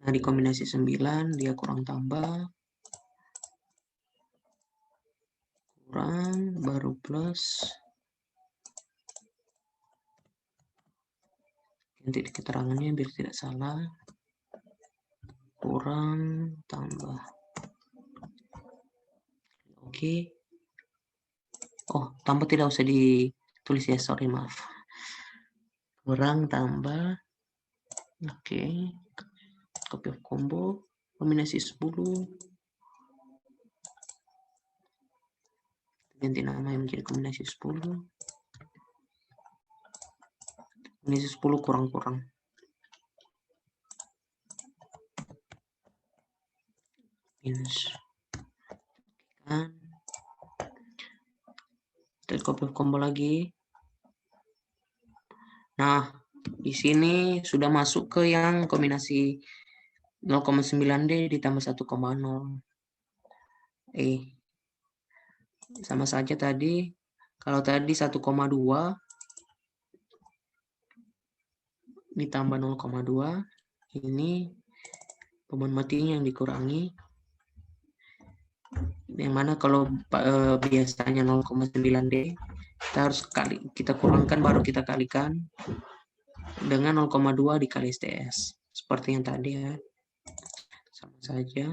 Nah, di kombinasi 9 dia kurang tambah. Kurang, baru plus. Ganti di keterangannya biar tidak salah. Kurang, tambah. Oke. Oh, tambah tidak usah ditulis ya, sorry, maaf. Kurang, tambah. Oke. Copy of combo, kombinasi 10. Ganti nama yang menjadi kombinasi 10. Kombinasi 10 kurang-kurang. Minus. Kan. Kita copy of combo lagi. Nah, Di sini sudah masuk ke yang kombinasi 0,9D ditambah 1,0. Sama saja tadi. Kalau tadi 1,2 ditambah 0,2, ini pemohon matinya yang dikurangi. Yang mana kalau biasanya 0,9D, kita kurangkan baru kita kalikan dengan 0,2 dikali STS. Seperti yang tadi ya. Sama saja.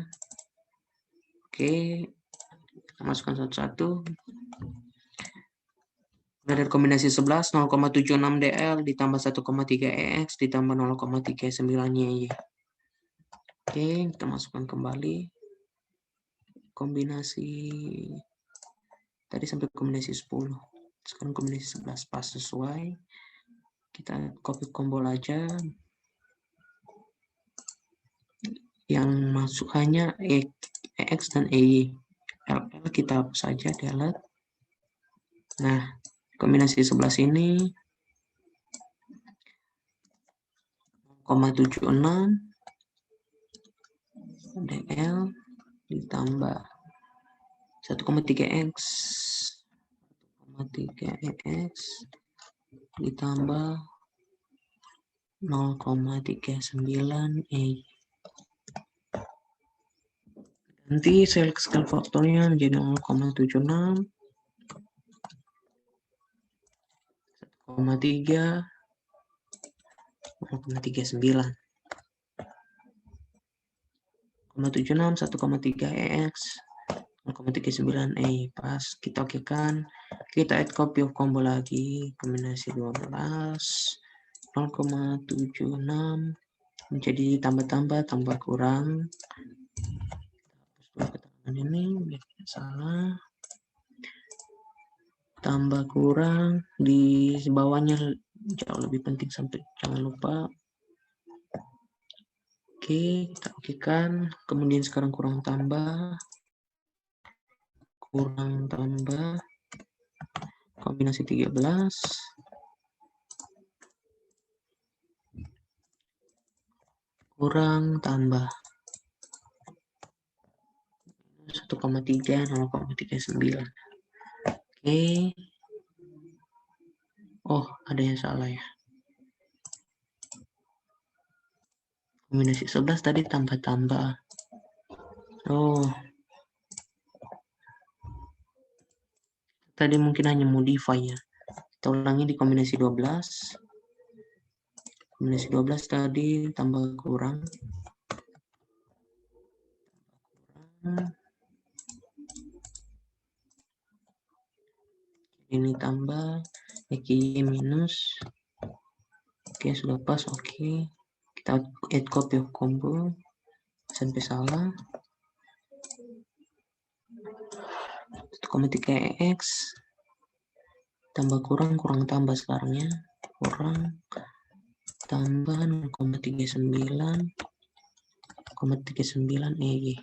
Oke, kita masukkan satu-satu. Dari kombinasi 11, 0,76 DL ditambah 1,3 EX ditambah 0,39 YY. Oke, kita masukkan kembali. Kombinasi tadi sampai kombinasi 10. Sekarang kombinasi 11 pas sesuai. Kita copy tombol aja. Yang masuk hanya EX dan EY. LL kita hapus saja, delete. Nah, kombinasi 11 ini 0,76 DL ditambah 1,3X 1,3X ditambah 0,39 E. Nanti scale faktornya menjadi 0,76 1,3 0,39 0,76 1,3 EX 0,39 E. Pas kita okekan, kita add copy of combo lagi, kombinasi 12 0,76 menjadi tambah kurang. Hapus dulu keterangan ini biar tidak salah. Tambah kurang di bawahnya jauh lebih penting, sampai jangan lupa. Oke, kita okekan. Kemudian sekarang kurang tambah kombinasi 13 kurang tambah 1,3 0,39. Oke. Oh, ada yang salah ya. Kombinasi 11 tadi tambah. Oh. Tadi mungkin hanya modify ya. Kita ulangi di kombinasi 12. Kombinasi 12 tadi tambah kurang. Ini tambah, XY minus. Oke, sudah pas. Oke. Kita add copy of combo. Sampai salah. 1,3 EX tambah kurang tambah sekarang ya. Kurang tambah 0,39 EG.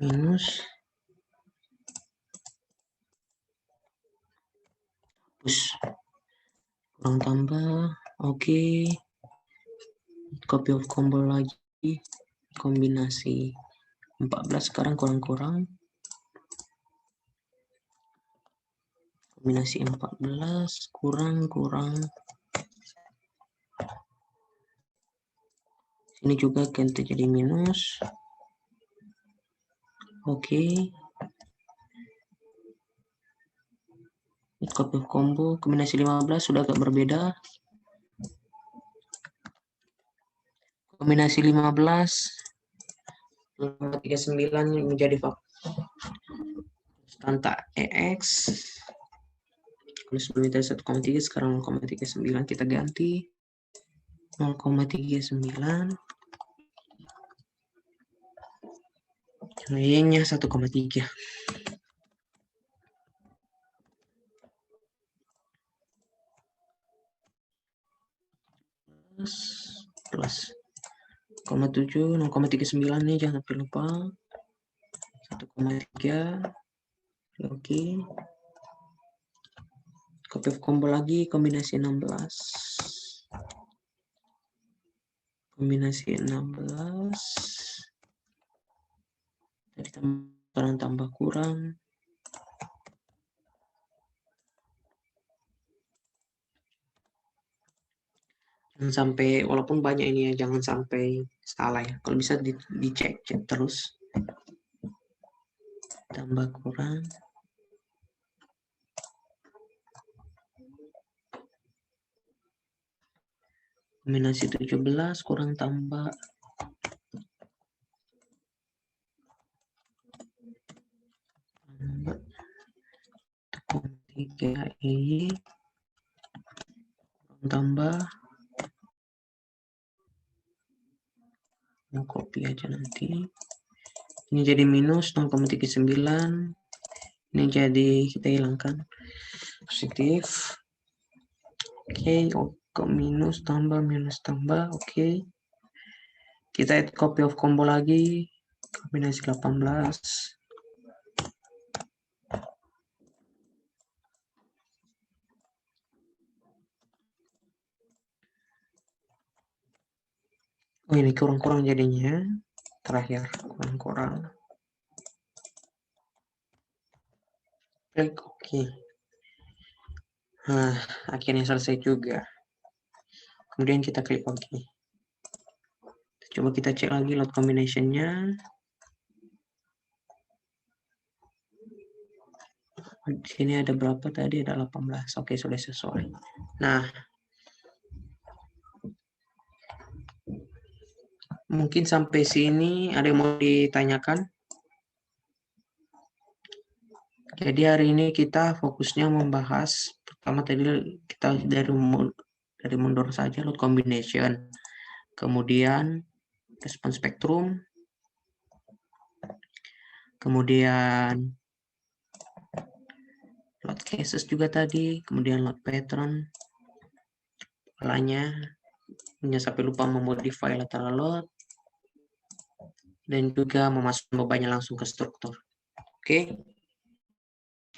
Minus kurang tambah. Oke. Copy of combo lagi, kombinasi 14 sekarang kurang. Kombinasi 14 kurang. Ini juga akan terjadi minus. Oke. Copy of combo kombinasi 15 sudah agak berbeda. Kombinasi 15 0,39 menjadi konstanta EX. Kalau sebelumnya 1,3 sekarang 0,39 kita ganti 0,39. Y-nya 1,3. Plus 0,7 0,39 nih, jangan sampai lupa. 1,3. Oke. Copy of combo lagi, kombinasi 16. Kombinasi 16. Tadi tambah kurang. Jangan sampai, walaupun banyak ini ya, jangan sampai salah ya. Kalau bisa dicek terus. Tambah kurang. Kombinasi 17 kurang tambah. Tambah 3i kurang tambah. Mau copy aja nanti. Ini jadi minus 0,39. Ini jadi kita hilangkan. Positif. Oke, ke minus tambah oke. Kita add copy of combo lagi, kombinasi 18. Oh, ini kurang-kurang jadinya. Terakhir kurang-kurang. Klik oke. Nah, akhirnya selesai juga. Kemudian kita klik oke. Coba kita cek lagi load combination-nya. Di sini ada berapa tadi? Ada 18. Oke, sudah sesuai. Nah, mungkin sampai sini ada yang mau ditanyakan? Jadi hari ini kita fokusnya membahas, pertama tadi kita dari mundur saja load combination, kemudian response spectrum, kemudian load cases juga tadi, kemudian load pattern, polanya, sampai lupa memodify lateral load, dan juga memasukkan bebannya langsung ke struktur. Oke,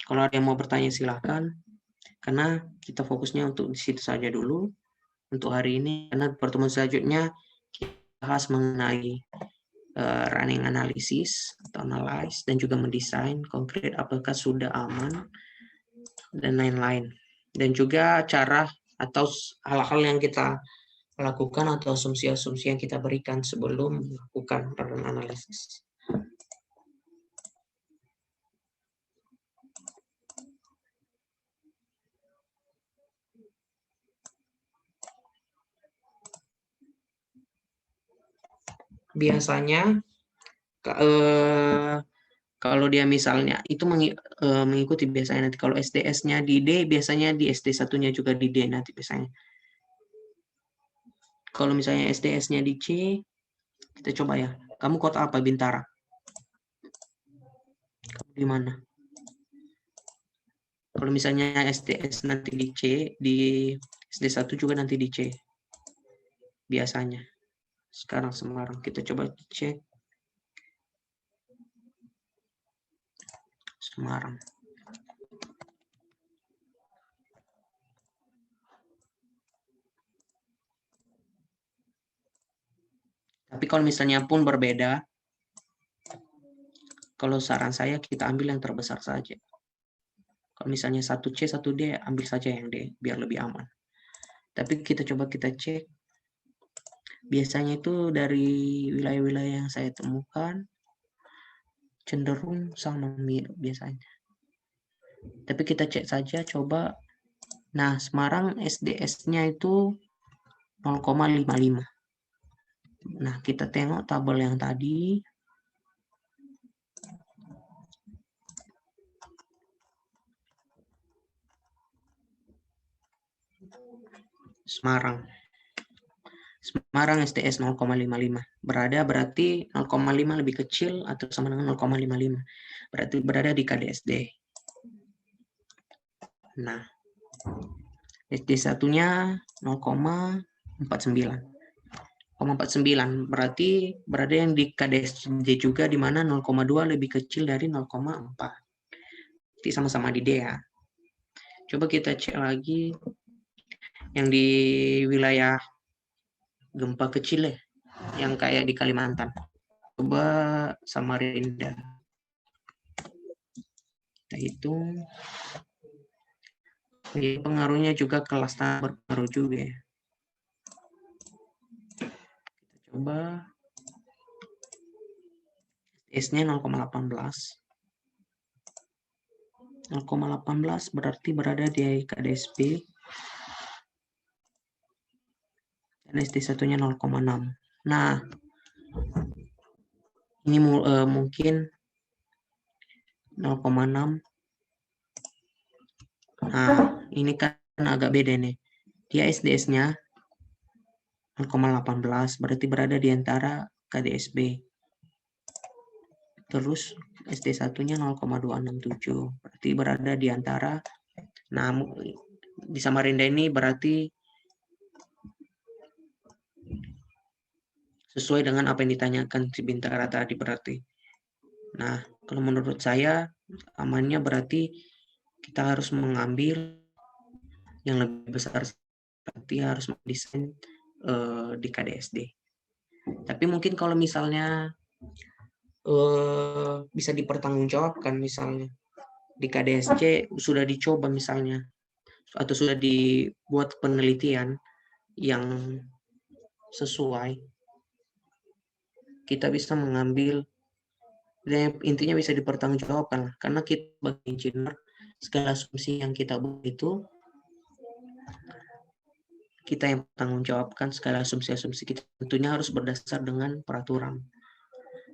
kalau ada yang mau bertanya silahkan, karena kita fokusnya untuk di situ saja dulu untuk hari ini, karena pertemuan selanjutnya kita bahas mengenai running analysis atau analyze, dan juga mendesain konkret apakah sudah aman dan lain-lain, dan juga cara atau hal-hal yang kita lakukan atau asumsi-asumsi yang kita berikan sebelum melakukan run analysis. Biasanya kalau dia misalnya itu mengikuti biasanya nanti kalau SDS-nya di D, biasanya di SD1-nya juga di D nanti biasanya. Kalau misalnya SDS-nya di C, kita coba ya. Kamu kota apa, Bintara? Kamu di mana? Kalau misalnya SDS nanti di C, di SD1 juga nanti di C. Biasanya. Sekarang Semarang. Kita coba cek. Semarang. Tapi kalau misalnya pun berbeda, kalau saran saya kita ambil yang terbesar saja. Kalau misalnya 1C, 1D, ambil saja yang D, biar lebih aman. Tapi kita cek. Biasanya itu dari wilayah-wilayah yang saya temukan, cenderung sama biasanya. Tapi kita cek saja, coba. Nah, Semarang SDS-nya itu 0,55. Nah, kita tengok tabel yang tadi. Semarang SDS 0,55. Berarti 0,5 lebih kecil atau sama dengan 0,55. Berarti berada di KDSD. Nah, SD1-nya 0,49. 0,49. Berarti berada yang di KDSD juga, di mana 0,2 lebih kecil dari 0,4. Jadi sama-sama di D ya. Coba kita cek lagi yang di wilayah gempa kecil ya, yang kayak di Kalimantan. Coba Samarinda. Kita hitung. Ini pengaruhnya juga kelas tanah berpengaruh juga ya. Kita coba S-nya 0,18. 0,18 berarti berada di KDSB. Dan SD1-nya 0,6. Nah, ini mungkin 0,6. Nah, ini kan agak beda nih. Dia SDS-nya 0,18, berarti berada di antara KDSB. Terus SD1-nya 0,267, berarti berada di antara. Nah, di Samarinda ini berarti sesuai dengan apa yang ditanyakan si Bintara tadi berarti. Nah, kalau menurut saya amannya berarti kita harus mengambil yang lebih besar, berarti harus mendesain di KDSD. Tapi mungkin kalau misalnya bisa dipertanggungjawabkan, misalnya di KDSC sudah dicoba misalnya, atau sudah dibuat penelitian yang sesuai, kita bisa mengambil, dan intinya bisa dipertanggungjawabkan, karena kita sebagai engineer, segala asumsi yang kita buat itu kita yang bertanggung jawabkan, segala asumsi-asumsi kita tentunya harus berdasar dengan peraturan.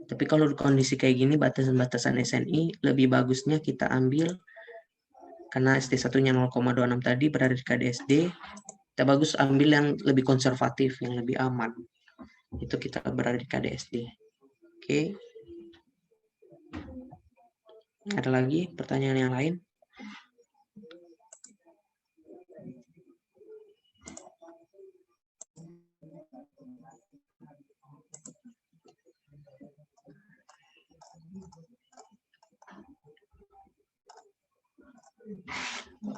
Tapi kalau kondisi kayak gini, batasan-batasan SNI lebih bagusnya kita ambil, karena SD1-nya 0,26 tadi berada di KDSD, kita bagus ambil yang lebih konservatif, yang lebih aman. Itu kita berada di KDSD. Oke. Ada lagi pertanyaan yang lain?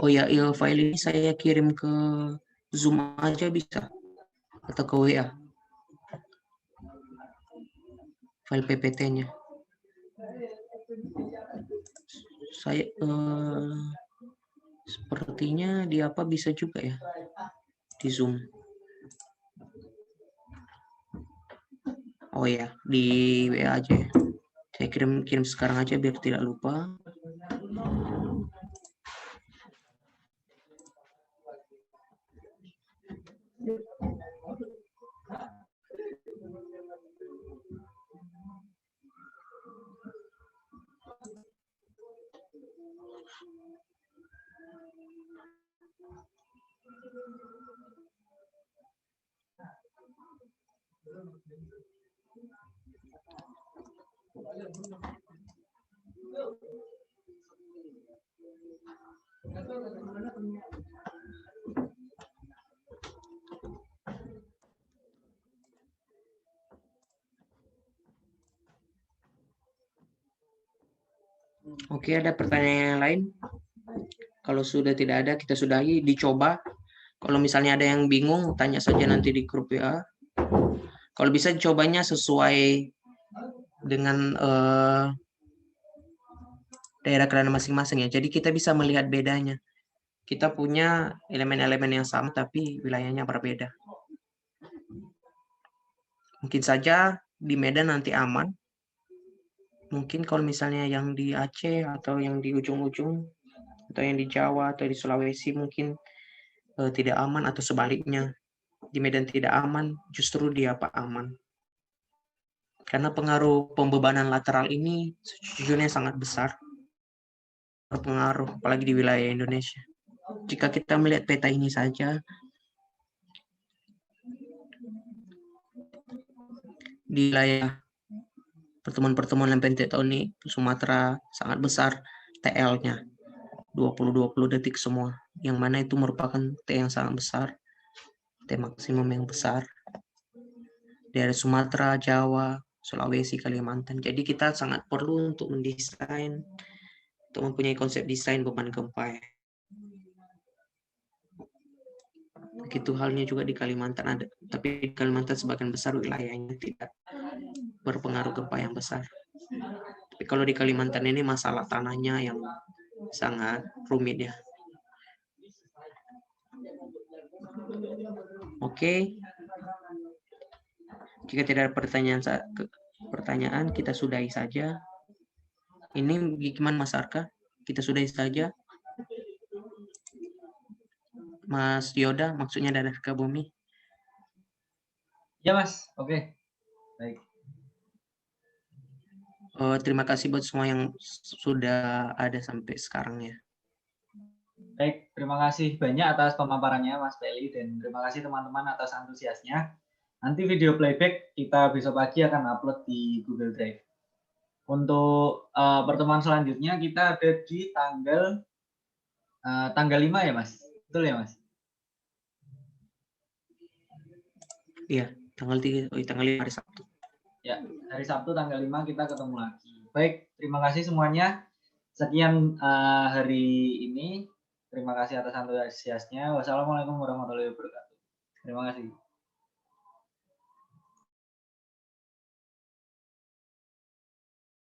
Oh ya, file ini saya kirim ke Zoom aja bisa, atau ke WA, file PPT-nya. Saya sepertinya di apa bisa juga ya, di Zoom. Oh ya, di WA aja ya. Saya kirim sekarang aja biar tidak lupa. Oke, ada pertanyaan yang lain? Kalau sudah tidak ada, kita sudahi, dicoba. Kalau misalnya ada yang bingung, tanya saja nanti di grup WA. Kalau bisa cobanya sesuai dengan daerah kalian masing-masing ya. Jadi kita bisa melihat bedanya. Kita punya elemen-elemen yang sama, tapi wilayahnya berbeda. Mungkin saja di Medan nanti aman. Mungkin kalau misalnya yang di Aceh atau yang di ujung-ujung, atau yang di Jawa atau di Sulawesi mungkin tidak aman, atau sebaliknya. Di Medan tidak aman, justru di apa aman. Karena pengaruh pembebanan lateral ini sejujurnya sangat besar. Berpengaruh, apalagi di wilayah Indonesia. Jika kita melihat peta ini saja, di wilayah pertemuan-pertemuan lempeng tektonik Sumatera sangat besar TL-nya, 20-20 detik semua, yang mana itu merupakan T yang sangat besar, T maksimum yang besar. daerah Sumatera, Jawa, Sulawesi, Kalimantan. Jadi kita sangat perlu untuk mendesain, untuk mempunyai konsep desain beban gempa ya. Begitu halnya juga di Kalimantan ada, tapi di Kalimantan sebagian besar wilayahnya tidak berpengaruh gempa yang besar. Tapi kalau di Kalimantan ini masalah tanahnya yang sangat rumit ya. Oke. Jika tidak ada pertanyaan, kita sudahi saja. Ini gimana Mas Arka? Kita sudahi saja. Mas Yoda, maksudnya dari Sukabumi. Ya Mas, oke. Baik. Terima kasih buat semua yang sudah ada sampai sekarang ya. Baik, terima kasih banyak atas pemaparannya Mas Feli dan terima kasih teman-teman atas antusiasnya. Nanti video playback kita besok pagi akan upload di Google Drive. Untuk pertemuan selanjutnya kita ada di tanggal 5 ya Mas? Betul ya Mas? Iya, tanggal 5 hari Sabtu. Ya, hari Sabtu tanggal 5 kita ketemu lagi. Baik, terima kasih semuanya. Sekian hari ini. Terima kasih atas antusiasnya. Wassalamualaikum warahmatullahi wabarakatuh. Terima kasih.